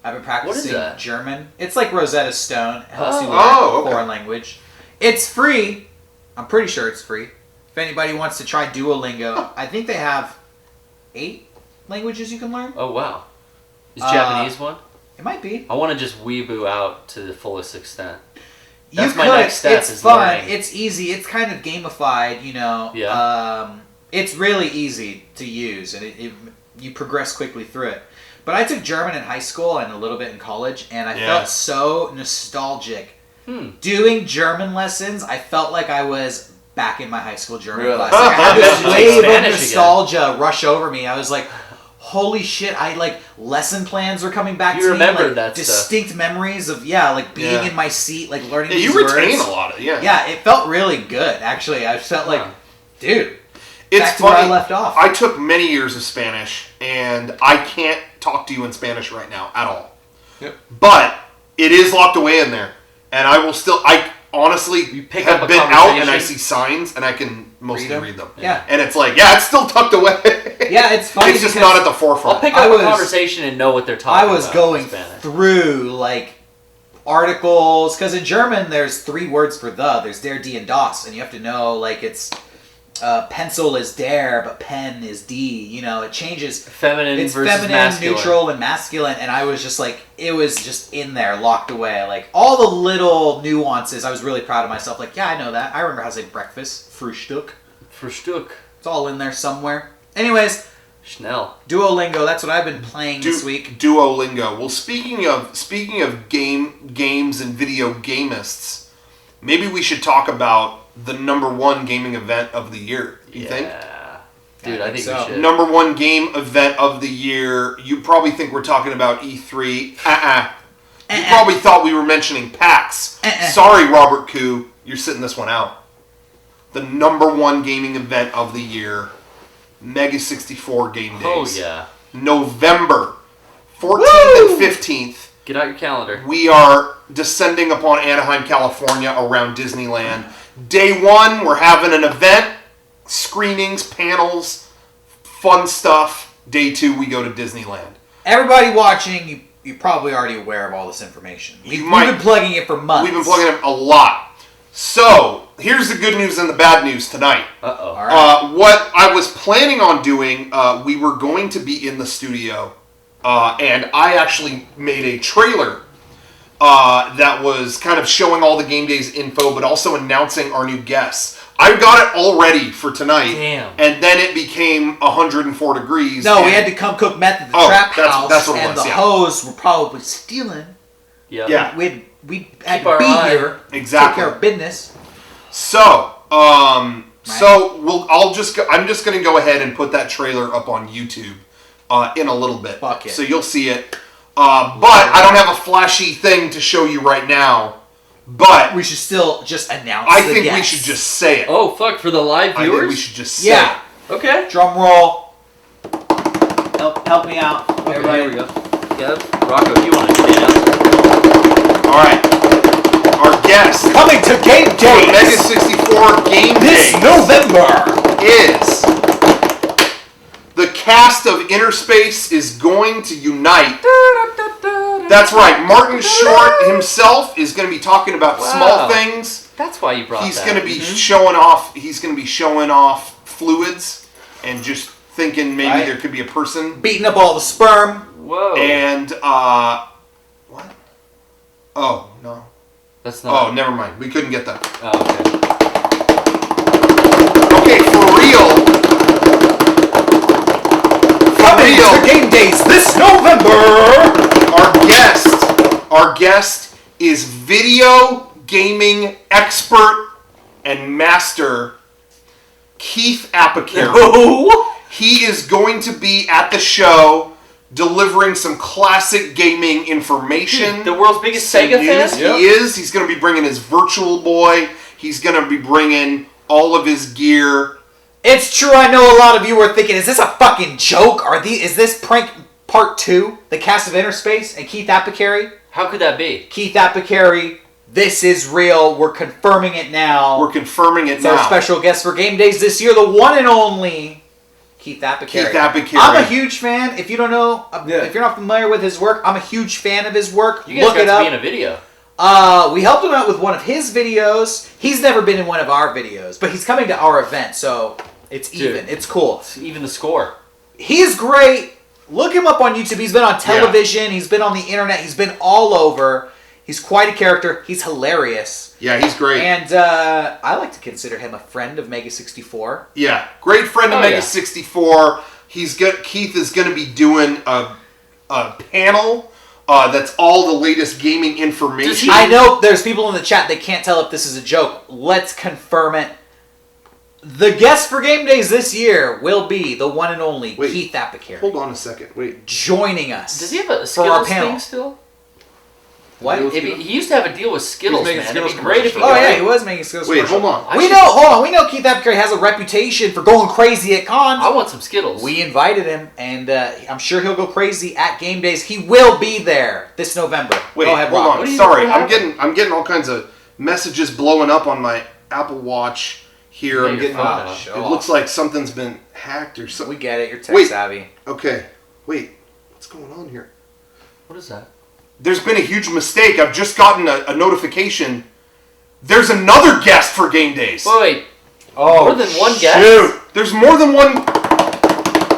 Speaker 2: I've been practicing German. It's like Rosetta Stone. It helps you learn a foreign language. It's free. I'm pretty sure it's free. If anybody wants to try Duolingo, I think they have 8 languages you can learn.
Speaker 3: Oh, wow. Is Japanese one?
Speaker 2: It might be.
Speaker 3: I want to just weeboo out to the fullest extent.
Speaker 2: That's my next step. It's fun. Learning. It's easy. It's kind of gamified, you know.
Speaker 3: Yeah.
Speaker 2: It's really easy to use, and you progress quickly through it. But I took German in high school and a little bit in college, and I felt so nostalgic. Doing German lessons, I felt like I was back in my high school German class. Like, I had this wave of nostalgia rush over me. I was like, holy shit, lesson plans were coming back to me. You remember that distinct stuff. Memories of, being in my seat, learning these words.
Speaker 1: You retain a lot of it,
Speaker 2: Yeah, it felt really good, actually. I felt like, dude,
Speaker 1: it's
Speaker 2: back to
Speaker 1: funny.
Speaker 2: where I left off.
Speaker 1: I took many years of Spanish, and I can't talk to you in Spanish right now at all.
Speaker 5: Yep.
Speaker 1: But it is locked away in there. And I will still, I honestly have been out and I see signs and I can mostly read them.
Speaker 2: Yeah.
Speaker 1: And it's like, it's still tucked away.
Speaker 2: Yeah, it's funny.
Speaker 1: It's just not at the forefront.
Speaker 3: I'll pick up a conversation and know what they're talking about.
Speaker 2: I was going through, articles, because in German there's 3 words for the. There's der, die, and das. And you have to know, it's... pencil is der, but pen is die. You know, it changes.
Speaker 3: Feminine versus masculine.
Speaker 2: Neutral, and masculine. And I was just it was just in there, locked away. All the little nuances, I was really proud of myself. I know that. I remember how to say breakfast. Frühstück.
Speaker 3: Frühstück.
Speaker 2: It's all in there somewhere. Anyways.
Speaker 3: Schnell.
Speaker 2: Duolingo, that's what I've been playing this week.
Speaker 1: Duolingo. Well, speaking of games and video gamists, maybe we should talk about the #1 gaming event of the year. You think?
Speaker 3: Dude, I think so. We should.
Speaker 1: #1 game event of the year. You probably think we're talking about E3. You probably thought we were mentioning PAX. Sorry, Robert Koo. You're sitting this one out. The #1 gaming event of the year. MEGA64 Gamedays.
Speaker 3: Oh, yeah.
Speaker 1: November 14th and 15th.
Speaker 3: Get out your calendar.
Speaker 1: We are descending upon Anaheim, California, around Disneyland. Day 1, we're having an event, screenings, panels, fun stuff. Day 2, we go to Disneyland.
Speaker 2: Everybody watching, you're probably already aware of all this information. We've been plugging it for months.
Speaker 1: We've been plugging it a lot. So, here's the good news and the bad news tonight.
Speaker 3: Uh-oh.
Speaker 2: All right.
Speaker 1: What I was planning on doing, we were going to be in the studio, and I actually made a trailer that was kind of showing all the Game Days info, but also announcing our new guests. I got it all ready for tonight.
Speaker 3: Damn.
Speaker 1: And then it became 104 degrees.
Speaker 2: No, we had to come cook meth at the trap house,
Speaker 1: that's what it
Speaker 2: and
Speaker 1: was,
Speaker 2: the
Speaker 1: yeah.
Speaker 2: hose were probably stealing.
Speaker 3: Yep.
Speaker 1: Yeah.
Speaker 2: We had
Speaker 3: Keep our
Speaker 2: to be
Speaker 3: eye.
Speaker 2: here,
Speaker 1: Exactly.
Speaker 2: take care of business.
Speaker 1: So, I'm just gonna go ahead and put that trailer up on YouTube in a little bit.
Speaker 2: Fuck it.
Speaker 1: So you'll see it. But I don't have a flashy thing to show you right now. But
Speaker 2: We should still just announce
Speaker 1: I
Speaker 2: the
Speaker 1: think we
Speaker 2: guests.
Speaker 1: should just say it.
Speaker 3: Oh, fuck, for the live
Speaker 1: I
Speaker 3: viewers?
Speaker 1: think we should just say
Speaker 2: Yeah.
Speaker 1: it.
Speaker 3: Okay.
Speaker 2: Drum roll. Help me out.
Speaker 3: Okay,
Speaker 2: Everybody.
Speaker 3: here we go. Yeah, Rocco, if you want to stand out.
Speaker 1: All right. Our guest
Speaker 2: Coming to Game
Speaker 1: for
Speaker 2: Days
Speaker 1: MEGA64 Game
Speaker 2: this
Speaker 1: Days
Speaker 2: November.
Speaker 1: is the cast of Inner Space is going to unite. That's right. Martin Short himself is going to be talking about small things.
Speaker 3: That's why you brought
Speaker 1: He's
Speaker 3: that.
Speaker 1: going to be showing off. He's going to be showing off fluids and just thinking maybe
Speaker 2: Right.
Speaker 1: there could be a person.
Speaker 2: Beating up all the sperm.
Speaker 3: Whoa.
Speaker 1: And what? Oh no.
Speaker 3: That's not...
Speaker 1: Oh, never mind. We couldn't get that.
Speaker 3: Oh, okay.
Speaker 1: Okay, for real.
Speaker 2: Coming to Game Days this November.
Speaker 1: Our guest is video gaming expert and master Keith Apicary. He is going to be at the show delivering some classic gaming information.
Speaker 3: The world's biggest
Speaker 1: some
Speaker 3: Sega fan?
Speaker 1: news. He is. He's going to be bringing his Virtual Boy. He's going to be bringing all of his gear.
Speaker 2: It's true. I know a lot of you were thinking, is this a fucking joke? Is this prank part 2? The cast of Inner Space and Keith Apicary?
Speaker 3: How could that be?
Speaker 2: Keith Apicary, this is real. We're confirming it now.
Speaker 1: We're confirming it
Speaker 2: It's
Speaker 1: now.
Speaker 2: our special guest for Game Days this year, the one and only Keith Apicary.
Speaker 1: Keith Apicary.
Speaker 2: I'm a huge fan. If you don't know, if you're not familiar with his work, I'm a huge fan of his work.
Speaker 3: You guys
Speaker 2: Look it
Speaker 3: got
Speaker 2: up.
Speaker 3: to be in a video.
Speaker 2: We helped him out with one of his videos. He's never been in one of our videos, but he's coming to our event, so it's even. It's cool.
Speaker 3: It's even the score.
Speaker 2: He's great. Look him up on YouTube. He's been on television. He's been on the internet. He's been all over. He's quite a character. He's hilarious.
Speaker 1: Yeah, he's great.
Speaker 2: And I like to consider him a friend of MEGA64.
Speaker 1: Yeah, great friend of
Speaker 3: Oh, yeah.
Speaker 1: MEGA64. Keith is going to be doing a panel that's all the latest gaming information.
Speaker 2: I know there's people in the chat, they can't tell if this is a joke. Let's confirm it. The guest for Game Days this year will be the one and only Keith Apicary.
Speaker 1: Hold on a second. Wait.
Speaker 2: Joining us.
Speaker 3: Does he have a
Speaker 2: for our
Speaker 3: Skittles
Speaker 2: panel.
Speaker 3: thing still?
Speaker 2: What?
Speaker 3: He used to have a deal with Skittles,
Speaker 5: making
Speaker 3: man.
Speaker 5: Skittles
Speaker 3: It'd be great if he
Speaker 5: commercials.
Speaker 2: Oh
Speaker 3: got
Speaker 2: yeah,
Speaker 3: it.
Speaker 2: he was making Skittles.
Speaker 1: Wait,
Speaker 2: commercial.
Speaker 1: hold on.
Speaker 2: We know Keith Apicary has a reputation for going crazy at cons.
Speaker 3: I want some Skittles.
Speaker 2: We invited him, and I'm sure he'll go crazy at Game Days. He will be there this November.
Speaker 1: Wait,
Speaker 2: go ahead,
Speaker 1: hold
Speaker 2: Rob.
Speaker 1: on.
Speaker 3: What
Speaker 1: Sorry,
Speaker 3: what happened?
Speaker 1: I'm getting all kinds of messages blowing up on my Apple Watch here.
Speaker 3: Yeah,
Speaker 1: I'm
Speaker 3: your
Speaker 1: getting.
Speaker 3: phone,
Speaker 2: Oh,
Speaker 3: huh?
Speaker 2: show
Speaker 1: It
Speaker 2: off.
Speaker 1: looks like something's been hacked or something.
Speaker 2: We get it. You're tech
Speaker 1: Wait.
Speaker 2: savvy.
Speaker 1: Okay. Wait. What's going on here?
Speaker 3: What is that?
Speaker 1: There's been a huge mistake. I've just gotten a notification. There's another guest for Game Days.
Speaker 3: Wait.
Speaker 2: Oh,
Speaker 3: More than one guest?
Speaker 1: Shoot. There's more than one.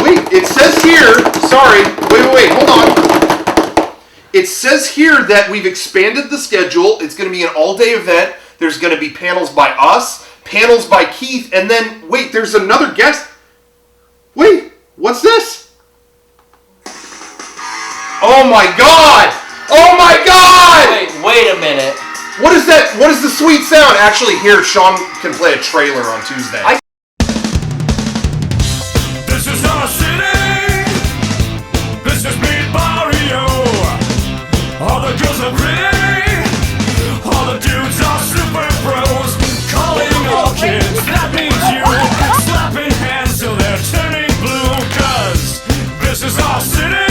Speaker 1: Wait, it says here. Sorry. Wait. Hold on. It says here that we've expanded the schedule. It's going to be an all-day event. There's going to be panels by us, panels by Keith, and then, wait, there's another guest. Wait, what's this? Oh my God! Oh my God!
Speaker 3: Wait a minute.
Speaker 1: What is that? What is the sweet sound? Actually, here, Sean can play a trailer on Tuesday.
Speaker 6: This is our city. This is me, Mario. All the girls are pretty. All the dudes are super pros. Calling all kids, that means you. Slapping hands till they're turning blue. 'Cause this is our city.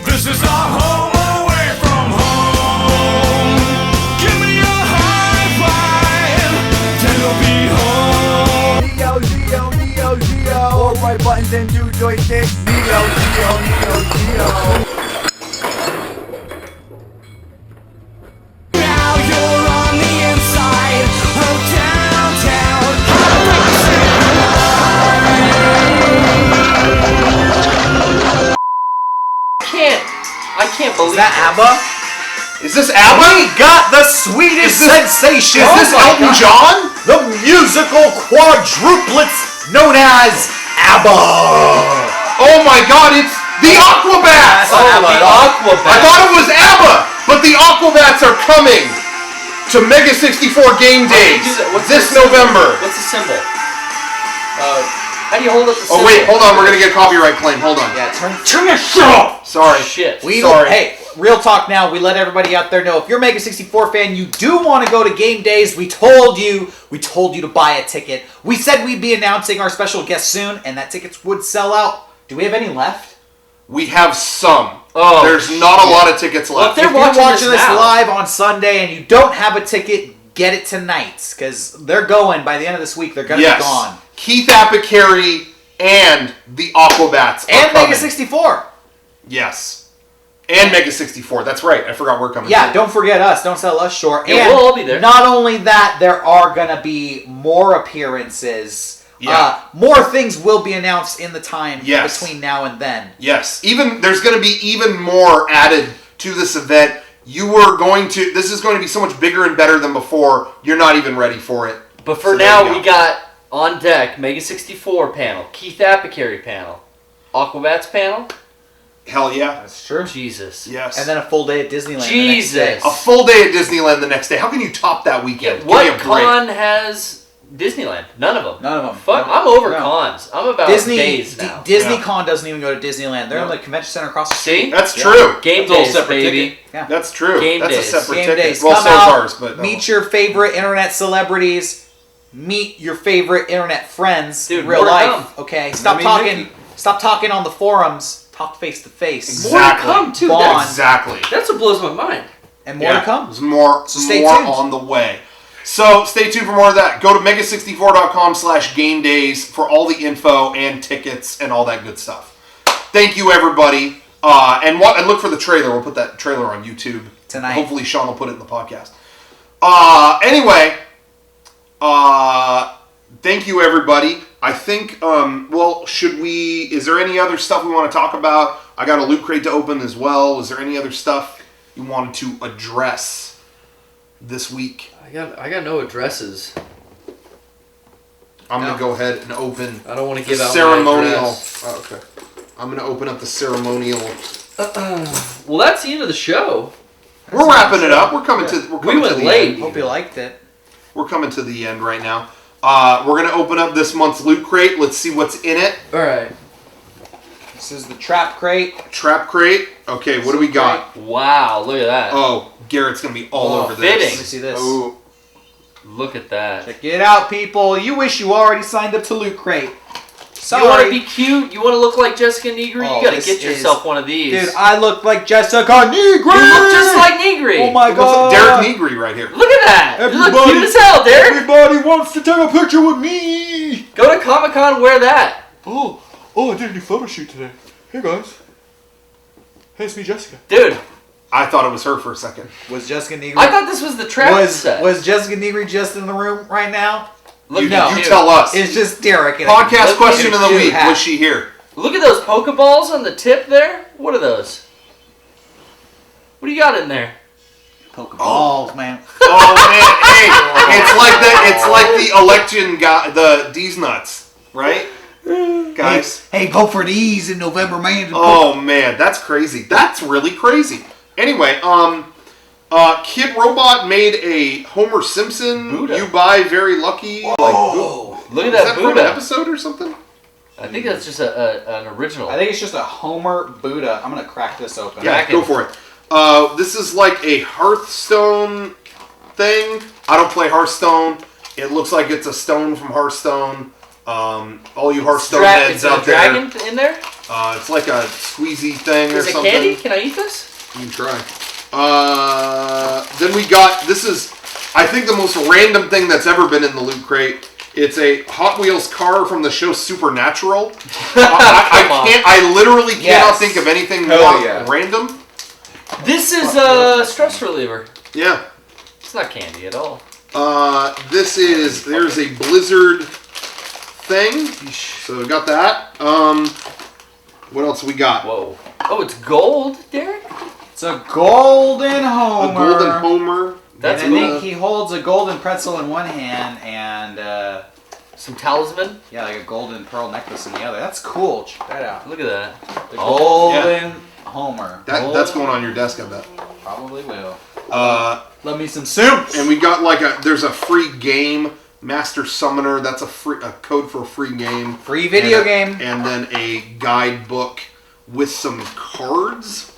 Speaker 6: This is our home away from home. Give me a high five. Then we'll be home.
Speaker 7: Neo. All right buttons and do joysticks. Neo.
Speaker 6: Now you're on the inside.
Speaker 3: believe
Speaker 2: that
Speaker 3: this.
Speaker 2: ABBA?
Speaker 1: Is this ABBA?
Speaker 2: We got the Swedish sensation.
Speaker 1: Is this Elton John?
Speaker 2: The musical quadruplets known as ABBA.
Speaker 1: Oh my God! It's the Aquabats.
Speaker 3: Oh, the Aquabats.
Speaker 1: I thought it was ABBA, but the Aquabats are coming to MEGA64 Game Days this November.
Speaker 3: What's the symbol? How do you hold up the symbol?
Speaker 1: Oh wait, hold on. We're gonna get a copyright claim. Hold on.
Speaker 2: Yeah, turn your shit off.
Speaker 1: Sorry.
Speaker 3: Shit.
Speaker 1: Sorry.
Speaker 2: Hey, real talk now. We let everybody out there know if you're a MEGA64 fan, you do want to go to Game Days. We told you to buy a ticket. We said we'd be announcing our special guest soon, and that tickets would sell out. Do we have any left?
Speaker 1: We have some.
Speaker 3: Oh,
Speaker 1: there's not a lot of tickets left.
Speaker 3: Well,
Speaker 2: If you're watching this live on Sunday and you don't have a ticket, get it tonight because they're going by the end of this week. They're gonna be gone.
Speaker 1: Keith Apicary and the Aquabats
Speaker 2: And
Speaker 1: are coming.
Speaker 2: MEGA64.
Speaker 1: Yes. And MEGA64. That's right. I forgot we're coming.
Speaker 2: Yeah,
Speaker 1: too.
Speaker 2: don't forget us. Don't sell us short.
Speaker 3: Yeah,
Speaker 2: and
Speaker 3: we'll all be there.
Speaker 2: Not only that, there are going to be more appearances.
Speaker 1: Yeah.
Speaker 2: More things will be announced in the time
Speaker 1: Yes.
Speaker 2: between now and then.
Speaker 1: Yes. There's going to be even more added to this event. This is going to be so much bigger and better than before. You're not even ready for it.
Speaker 3: But for now, we got on deck MEGA64 panel, Keith Apicary panel, Aquabats panel.
Speaker 1: Hell yeah.
Speaker 2: That's true.
Speaker 3: Jesus.
Speaker 1: Yes.
Speaker 2: And then a full day at Disneyland.
Speaker 3: Jesus.
Speaker 2: The next day.
Speaker 1: A full day at Disneyland the next day. How can you top that weekend? Give me
Speaker 3: What
Speaker 1: a break.
Speaker 3: con has Disneyland? None of them.
Speaker 2: None of them.
Speaker 3: Fuck,
Speaker 2: No.
Speaker 3: I'm over
Speaker 2: No.
Speaker 3: cons. I'm about days now.
Speaker 2: Disney Con doesn't even go to Disneyland. They're in the convention center across the street.
Speaker 3: See?
Speaker 1: That's true.
Speaker 3: Game
Speaker 5: It's all
Speaker 3: days,
Speaker 5: separate
Speaker 3: baby.
Speaker 5: ticket.
Speaker 2: Yeah.
Speaker 1: That's true.
Speaker 3: Game
Speaker 1: That's
Speaker 3: days.
Speaker 1: a separate
Speaker 2: Game
Speaker 1: ticket.
Speaker 2: days.
Speaker 1: Well,
Speaker 2: Come
Speaker 1: so is
Speaker 2: out,
Speaker 1: ours, but
Speaker 2: meet your favorite internet celebrities. Meet your favorite internet friends
Speaker 3: Dude,
Speaker 2: in real
Speaker 3: more to
Speaker 2: life.
Speaker 3: come.
Speaker 2: Okay, stop talking on the forums. Talk face to face.
Speaker 1: Exactly.
Speaker 3: More to come, too.
Speaker 2: Bond.
Speaker 1: Exactly.
Speaker 3: That's what blows my mind.
Speaker 2: And more to come.
Speaker 1: There's more,
Speaker 2: So stay
Speaker 1: more
Speaker 2: tuned.
Speaker 1: on the way. So stay tuned for more of that. Go to MEGA64.com/game days for all the info and tickets and all that good stuff. Thank you, everybody. And look for the trailer. We'll put that trailer on YouTube
Speaker 2: Tonight.
Speaker 1: Hopefully Sean will put it in the podcast. Anyway, thank you, everybody. I think, is there any other stuff we want to talk about? I got a loot crate to open as well. Is there any other stuff you wanted to address this week?
Speaker 3: I got no addresses.
Speaker 1: I'm going to go ahead and open
Speaker 3: I don't want to
Speaker 1: the
Speaker 3: give out
Speaker 1: ceremonial.
Speaker 3: my address.
Speaker 1: Oh, okay. I'm going to open up the ceremonial.
Speaker 3: Well, that's the end of the show.
Speaker 1: We're wrapping it up. We're coming to the
Speaker 3: late.
Speaker 1: end.
Speaker 2: Hope you liked it.
Speaker 1: We're coming to the end right now. We're going to open up this month's loot crate. Let's see what's in it.
Speaker 3: All right.
Speaker 2: This is the trap crate.
Speaker 1: Trap crate. Okay, what do we got?
Speaker 3: Wow, look at that.
Speaker 1: Oh, Garrett's going to be all over
Speaker 3: fitting.
Speaker 1: this.
Speaker 2: Let me see this.
Speaker 1: Oh,
Speaker 3: Look at that.
Speaker 2: Check it out, people. You wish you already signed up to Loot Crate. Sorry.
Speaker 3: You want to be cute? You want to look like Jessica Negri?
Speaker 2: Oh,
Speaker 3: You got to
Speaker 2: this
Speaker 3: get yourself
Speaker 2: is-
Speaker 3: one of these.
Speaker 2: Dude, I look like Jessica Negri!
Speaker 3: You look just like Negri.
Speaker 2: Oh my god.
Speaker 1: Derek Negri right here.
Speaker 3: Look at that. You look cute as hell, Derek.
Speaker 2: Everybody wants to take a picture with me!
Speaker 3: Go to Comic-Con, wear that.
Speaker 5: Oh, I did a new photo shoot today. Hey guys. Hey, it's me, Jessica.
Speaker 3: Dude,
Speaker 1: I thought it was her for a second.
Speaker 2: Was Jessica Negri...
Speaker 3: I thought this was the trap set.
Speaker 2: Was Jessica Negri just in the room right now?
Speaker 3: Look,
Speaker 1: You
Speaker 3: dude.
Speaker 1: tell us.
Speaker 2: It's just Derek. And
Speaker 1: Podcast
Speaker 3: Look
Speaker 1: question
Speaker 3: at
Speaker 1: of the
Speaker 2: you,
Speaker 1: week.
Speaker 2: hat.
Speaker 1: Was she here?
Speaker 3: Look at those Pokeballs on the tip there. What are those? What do you got in there?
Speaker 2: Pokeballs, man.
Speaker 1: Oh man, hey, it's like the election guy, the D's nuts, right? Guys.
Speaker 2: Hey, vote for these in November, man.
Speaker 1: Oh man, that's crazy. That's really crazy. Anyway, Kid Robot made a Homer Simpson
Speaker 3: Buddha.
Speaker 1: You Buy Very Lucky.
Speaker 2: Oh.
Speaker 3: Look at
Speaker 1: Is
Speaker 3: that
Speaker 1: that from an
Speaker 3: Buddha.
Speaker 1: episode or something?
Speaker 3: I think that's just an original.
Speaker 2: I think it's just a Homer Buddha. I'm going to crack this open.
Speaker 1: Yeah,
Speaker 3: Back
Speaker 1: go
Speaker 3: in.
Speaker 1: for it. This is like a Hearthstone thing. I don't play Hearthstone. It looks like it's a stone from Hearthstone. All you Hearthstone heads
Speaker 3: is there
Speaker 1: out
Speaker 3: a
Speaker 1: there.
Speaker 3: dragon in there?
Speaker 1: It's like a squeezy thing or
Speaker 3: Is it
Speaker 1: something.
Speaker 3: candy? Can I eat this?
Speaker 1: You can try. Then we got, this is, I think, the most random thing that's ever been in the Loot Crate. It's a Hot Wheels car from the show Supernatural. I literally cannot think of anything more random.
Speaker 3: This is a stress reliever.
Speaker 1: Yeah.
Speaker 3: It's not candy at all.
Speaker 1: There's a Blizzard thing. So we got that. What else we got?
Speaker 3: Whoa. Oh, it's gold, Derek?
Speaker 2: It's a golden homer.
Speaker 1: A golden homer.
Speaker 3: That's
Speaker 2: and I
Speaker 3: cool.
Speaker 2: think he holds a golden pretzel in one hand and
Speaker 3: Some talisman.
Speaker 2: yeah, like a golden pearl necklace in the other. That's cool. Check that out.
Speaker 3: Look at that.
Speaker 2: The golden homer.
Speaker 1: That's going on your desk, I bet.
Speaker 2: Probably will.
Speaker 1: Love
Speaker 2: me some soup.
Speaker 1: And we got there's a free game, Master Summoner. That's a code for a free game.
Speaker 2: Free video game.
Speaker 1: And then a guidebook with some cards.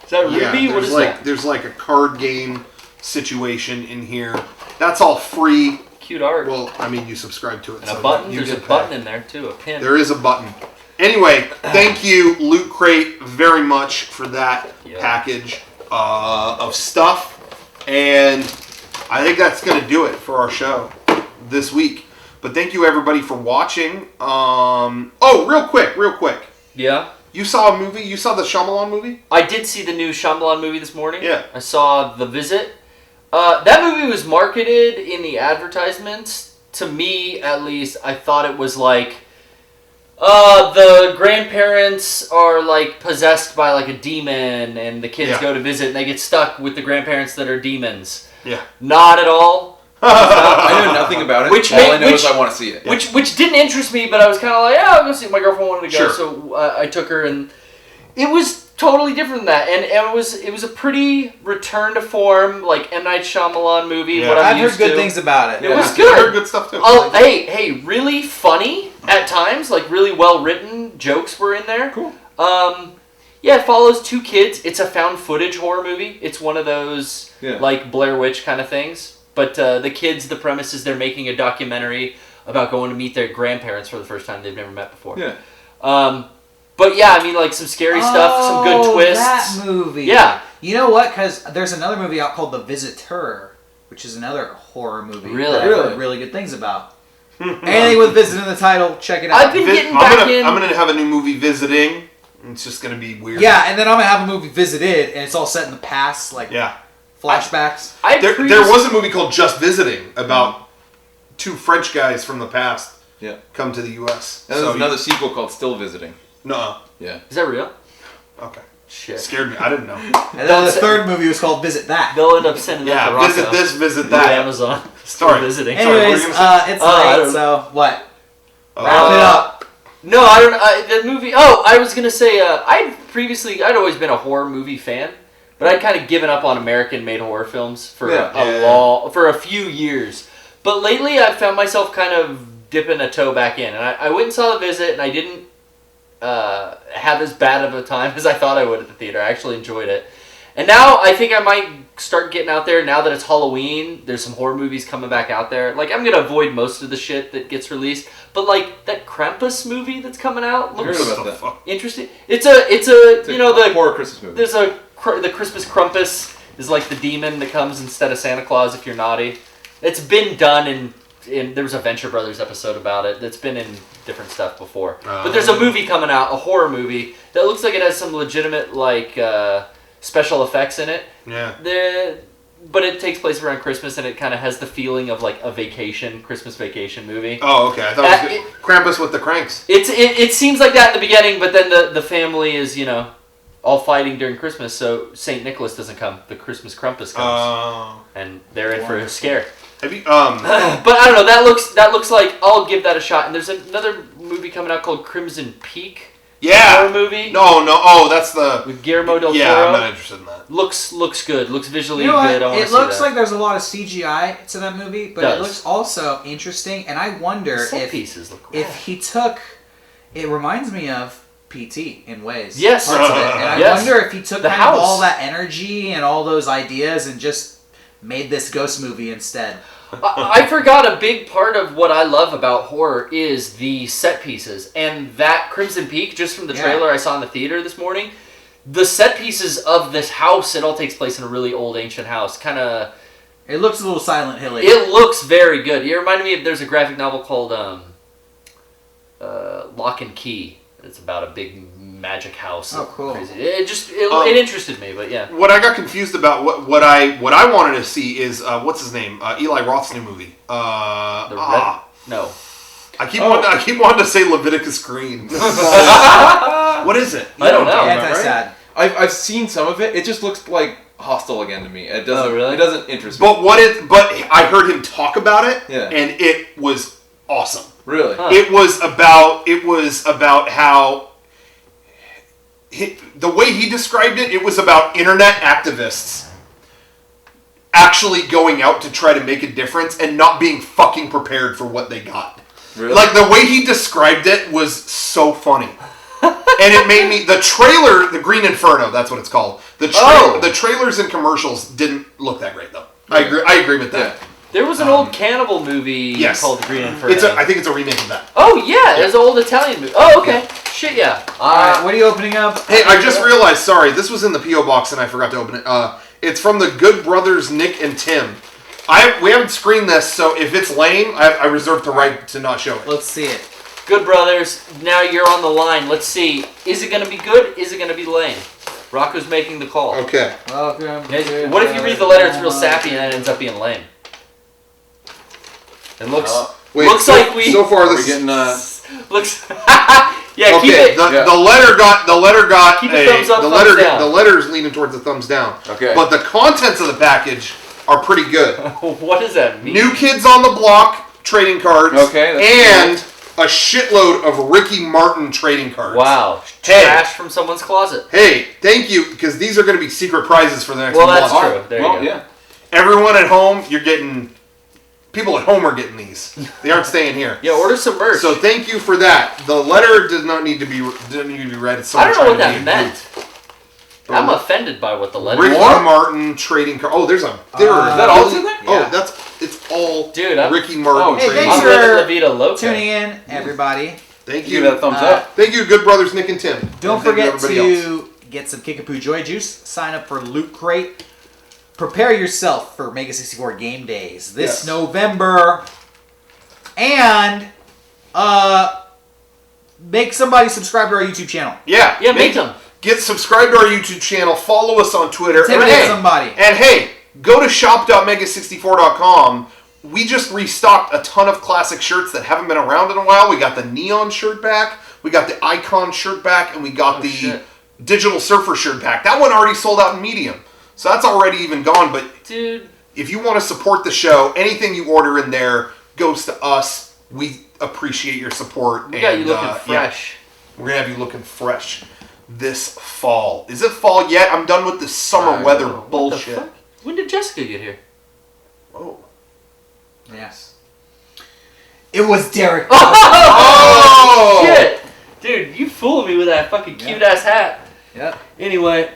Speaker 3: Is that Ruby? What is that?
Speaker 1: There's like a card game situation in here. That's all free.
Speaker 3: Cute art.
Speaker 1: Well, I mean, you subscribe to it.
Speaker 3: And a button. There's a button in there too. A pin.
Speaker 1: There is a button. Anyway, thank you, Loot Crate, very much for that package of stuff. And I think that's going to do it for our show this week. But thank you, everybody, for watching. Real quick.
Speaker 3: Yeah?
Speaker 1: You saw a movie? You saw the Shyamalan movie?
Speaker 3: I did see the new Shyamalan movie this morning.
Speaker 1: Yeah.
Speaker 3: I saw The Visit. That movie was marketed in the advertisements. To me, at least, I thought it was like... the grandparents are like possessed by like a demon and the kids go to visit and they get stuck with the grandparents that are demons.
Speaker 1: Yeah.
Speaker 3: Not at all.
Speaker 8: I know nothing about it. All I know is I want to see it.
Speaker 3: Which didn't interest me, but I was kind of like, yeah, I'll go see it. My girlfriend wanted to go, so I took her, and it was totally different than that. And it was a pretty return to form, like M. Night Shyamalan movie.
Speaker 2: Yeah.
Speaker 3: What
Speaker 2: I've heard good things about it.
Speaker 3: It was good.
Speaker 1: I heard good stuff too.
Speaker 3: Hey, really funny at times, like really well written jokes were in there.
Speaker 8: Cool.
Speaker 3: Yeah, it follows two kids. It's a found footage horror movie. It's one of those like Blair Witch kind of things. But the kids, the premise is they're making a documentary about going to meet their grandparents for the first time they've never met before.
Speaker 8: Yeah.
Speaker 3: But yeah, I mean, like some scary stuff, some good twists.
Speaker 2: That movie.
Speaker 3: Yeah.
Speaker 2: You know what? Because there's another movie out called The Visitor, which is another horror movie.
Speaker 3: Really?
Speaker 2: That I've heard really good things about. Anything with Visit in the title, check it out.
Speaker 3: I've been getting back in.
Speaker 1: I'm gonna have a new movie, Visiting. It's just gonna be weird.
Speaker 2: Yeah, and then I'm gonna have a movie, Visited, and it's all set in the past, like flashbacks.
Speaker 1: There was a movie called Just Visiting about two French guys from the past come to the U.S.
Speaker 8: And there's another sequel called Still Visiting.
Speaker 1: No.
Speaker 8: Yeah.
Speaker 3: Is that real?
Speaker 1: Okay.
Speaker 3: Shit.
Speaker 1: Scared me. I didn't know.
Speaker 2: And then the third movie was called Visit That.
Speaker 3: They'll end up sending that to Rocco.
Speaker 1: Visit this, visit that.
Speaker 3: Amazon.
Speaker 1: Sorry.
Speaker 3: Visiting.
Speaker 2: Anyways, it's late, so what? Wrap it up.
Speaker 3: No, I don't. The movie. Oh, I was gonna say. I'd always been a horror movie fan, but I'd kind of given up on American-made horror films for for a few years. But lately, I've found myself kind of dipping a toe back in, and I went and saw The Visit, and I didn't have as bad of a time as I thought I would at the theater. I actually enjoyed it, and now I think I might start getting out there. Now that it's Halloween, there's some horror movies coming back out there. Like, I'm gonna avoid most of the shit that gets released, but like that Krampus movie that's coming out looks interesting. It's a you know, the
Speaker 8: horror Christmas movie.
Speaker 3: There's the Christmas Krampus is like the demon that comes instead of Santa Claus if you're naughty. It's been done in there was a Venture Brothers episode about it. That's been in different stuff before. But there's a movie coming out, a horror movie that looks like it has some legitimate like special effects in it.
Speaker 1: Yeah.
Speaker 3: But it takes place around Christmas, and it kind of has the feeling of like a Christmas vacation movie.
Speaker 1: Oh, okay. I thought it was Krampus with the cranks.
Speaker 3: It seems like that in the beginning, but then the family is, you know, all fighting during Christmas, so St. Nicholas doesn't come. The Christmas Krampus comes. And they're in for a scare.
Speaker 1: Have you,
Speaker 3: but I don't know, that looks like I'll give that a shot. And there's another movie coming out called Crimson Peak.
Speaker 1: Yeah.
Speaker 3: Horror movie.
Speaker 1: No. Oh, that's the
Speaker 3: with Guillermo del Toro.
Speaker 1: Yeah, I'm not interested in that.
Speaker 3: Looks good. Looks visually
Speaker 2: good.
Speaker 3: It
Speaker 2: looks like there's a lot of CGI to that movie, but it looks also interesting. And I wonder if he took. It reminds me of PT in ways.
Speaker 3: Yes.
Speaker 2: Parts of it. And I wonder if he took kind of all that energy and all those ideas and just made this ghost movie instead.
Speaker 3: I forgot a big part of what I love about horror is the set pieces. And that Crimson Peak, just from the trailer I saw in the theater this morning, the set pieces of this house, it all takes place in a really old ancient house. Kind of...
Speaker 2: It looks a little Silent Hill-y.
Speaker 3: It looks very good. It reminded me of... There's a graphic novel called Lock and Key. It's about a big magic house.
Speaker 2: Oh, cool.
Speaker 3: Crazy. It interested me, but yeah.
Speaker 1: What I got confused about, what I wanted to see is what's his name? Eli Roth's new movie.
Speaker 3: No.
Speaker 1: I keep wanting to say Leviticus Green. What is it?
Speaker 3: I don't know.
Speaker 2: Anti-sad.
Speaker 8: I've seen some of it. It just looks like Hostel again to me. It doesn't. It doesn't interest me.
Speaker 1: But I heard him talk about it, and it was awesome.
Speaker 8: Really?
Speaker 1: Huh. It was about how the way he described it. It was about internet activists actually going out to try to make a difference and not being fucking prepared for what they got.
Speaker 8: Really?
Speaker 1: Like the way he described it was so funny. And it made me, the trailer, the Green Inferno, that's what it's called. The trailers and commercials didn't look that great though. I agree with that.
Speaker 3: Yeah. There was an old cannibal movie called The Green Inferno.
Speaker 1: I think it's a remake of that.
Speaker 3: Oh yeah, there's an old Italian movie. Oh okay, shit yeah.
Speaker 2: Alright, what are you opening up?
Speaker 1: Hey, I just realized, sorry, this was in the P.O. box and I forgot to open it. It's from the Good Brothers Nick and Tim. We haven't screened this, so if it's lame, I reserve the right to not show it.
Speaker 2: Let's see it.
Speaker 3: Good Brothers, now you're on the line. Let's see. Is it going to be good? Is it going to be lame? Rocco's making the call.
Speaker 1: Okay.
Speaker 2: Welcome.
Speaker 3: What if you read the letter, it's real sappy, and it ends up being lame? It looks like we...
Speaker 1: So far,
Speaker 8: this getting...
Speaker 3: looks... Yeah, keep it...
Speaker 1: The letter got
Speaker 3: keep a thumbs up, thumbs down.
Speaker 1: The letter's leaning towards the thumbs down.
Speaker 8: Okay.
Speaker 1: But the contents of the package are pretty good.
Speaker 3: What does that mean?
Speaker 1: New Kids on the Block trading cards.
Speaker 8: Okay.
Speaker 1: And a shitload of Ricky Martin trading cards.
Speaker 3: Wow. Trash from someone's closet.
Speaker 1: Hey, thank you, because these are going to be secret prizes for the next
Speaker 3: month.
Speaker 1: month.
Speaker 3: Well, that's true. There you go.
Speaker 8: Yeah.
Speaker 1: Everyone at home, you're getting... People at home are getting these. They aren't staying here.
Speaker 3: Yeah, order some merch.
Speaker 1: So thank you for that. The letter does not need to be read. It's
Speaker 3: I don't know what that meant. I'm offended by what the letter
Speaker 1: Ricky Martin trading card. Oh, there's a... Is
Speaker 8: that all in there?
Speaker 1: Oh, it's all Ricky Martin trading
Speaker 2: thanks
Speaker 1: cards.
Speaker 2: for tuning in, everybody.
Speaker 1: Thank you.
Speaker 8: Give that thumbs up.
Speaker 1: Thank you, Good Brothers Nick and Tim.
Speaker 2: Don't forget to get some Kickapoo Joy Juice. Sign up for Loot Crate. Prepare yourself for MEGA64 Gamedays this November. And make somebody subscribe to our YouTube channel.
Speaker 1: Yeah,
Speaker 3: make them.
Speaker 1: Get subscribed to our YouTube channel. Follow us on Twitter.
Speaker 2: Intimidate somebody.
Speaker 1: And hey, go to shop.mega64.com. We just restocked a ton of classic shirts that haven't been around in a while. We got the Neon shirt back. We got the Icon shirt back. And we got the Digital Surfer shirt back. That one already sold out in medium. So that's already even gone. But
Speaker 3: dude,
Speaker 1: if you want to support the show, anything you order in there goes to us. We appreciate your support.
Speaker 3: We got you looking fresh.
Speaker 1: We're going to have you looking fresh this fall. Is it fall yet? I'm done with this summer weather bullshit.
Speaker 3: When did Jessica get here?
Speaker 1: Oh.
Speaker 2: Yes. It was Derek.
Speaker 3: Oh, shit. Dude, you fooling me with that fucking cute-ass hat.
Speaker 2: Yep.
Speaker 3: Anyway.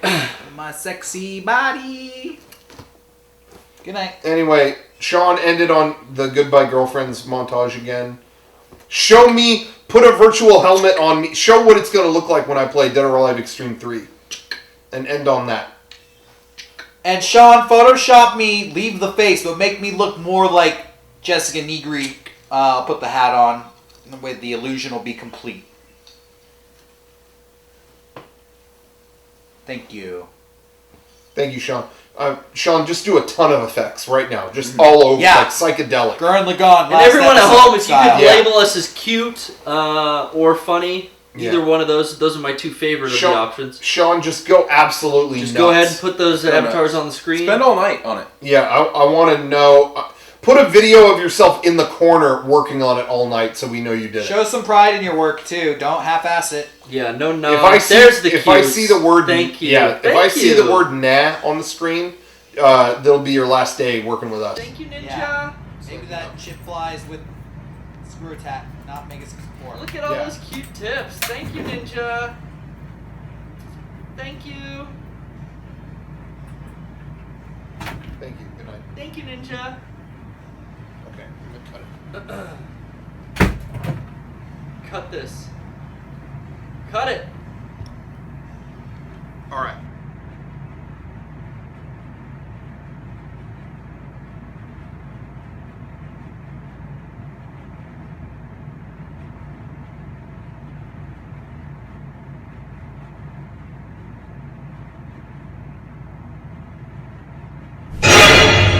Speaker 2: My sexy body. Good night.
Speaker 1: Anyway, Sean ended on the Goodbye Girlfriends montage again. Show me, put a virtual helmet on me. Show what it's going to look like when I play Dead or Alive Extreme 3. And end on that.
Speaker 2: And Sean, Photoshop me, leave the face, but make me look more like Jessica Negri. Put the hat on. With the illusion will be complete. Thank you.
Speaker 1: Thank you, Sean. Sean, just do a ton of effects right now. Just all over, like psychedelic.
Speaker 2: Gurren Lagann.
Speaker 3: And everyone at home, if you could label us as cute or funny, either one of those are my two favorite of the options.
Speaker 1: Sean, just go absolutely
Speaker 3: nuts.
Speaker 1: Just
Speaker 3: go ahead and put those avatars on the screen.
Speaker 8: Spend all night on it.
Speaker 1: Yeah, I want to know... Put a video of yourself in the corner working on it all night so we know you did it.
Speaker 2: Show some pride in your work, too. Don't half-ass it.
Speaker 3: Yeah, no.
Speaker 1: If I see the word... Thank you. Yeah, if I see the word nah on the screen, that'll be your last day working with us.
Speaker 3: Thank you, Ninja.
Speaker 2: Yeah. Maybe that shit flies with Screw Attack, not MEGA64.
Speaker 3: Look at all those cute tips. Thank you, Ninja. Thank you.
Speaker 1: Thank you. Good night.
Speaker 3: Thank you, Ninja.
Speaker 1: Okay, I'm gonna cut it.
Speaker 3: Cut this. Cut it.
Speaker 1: All right.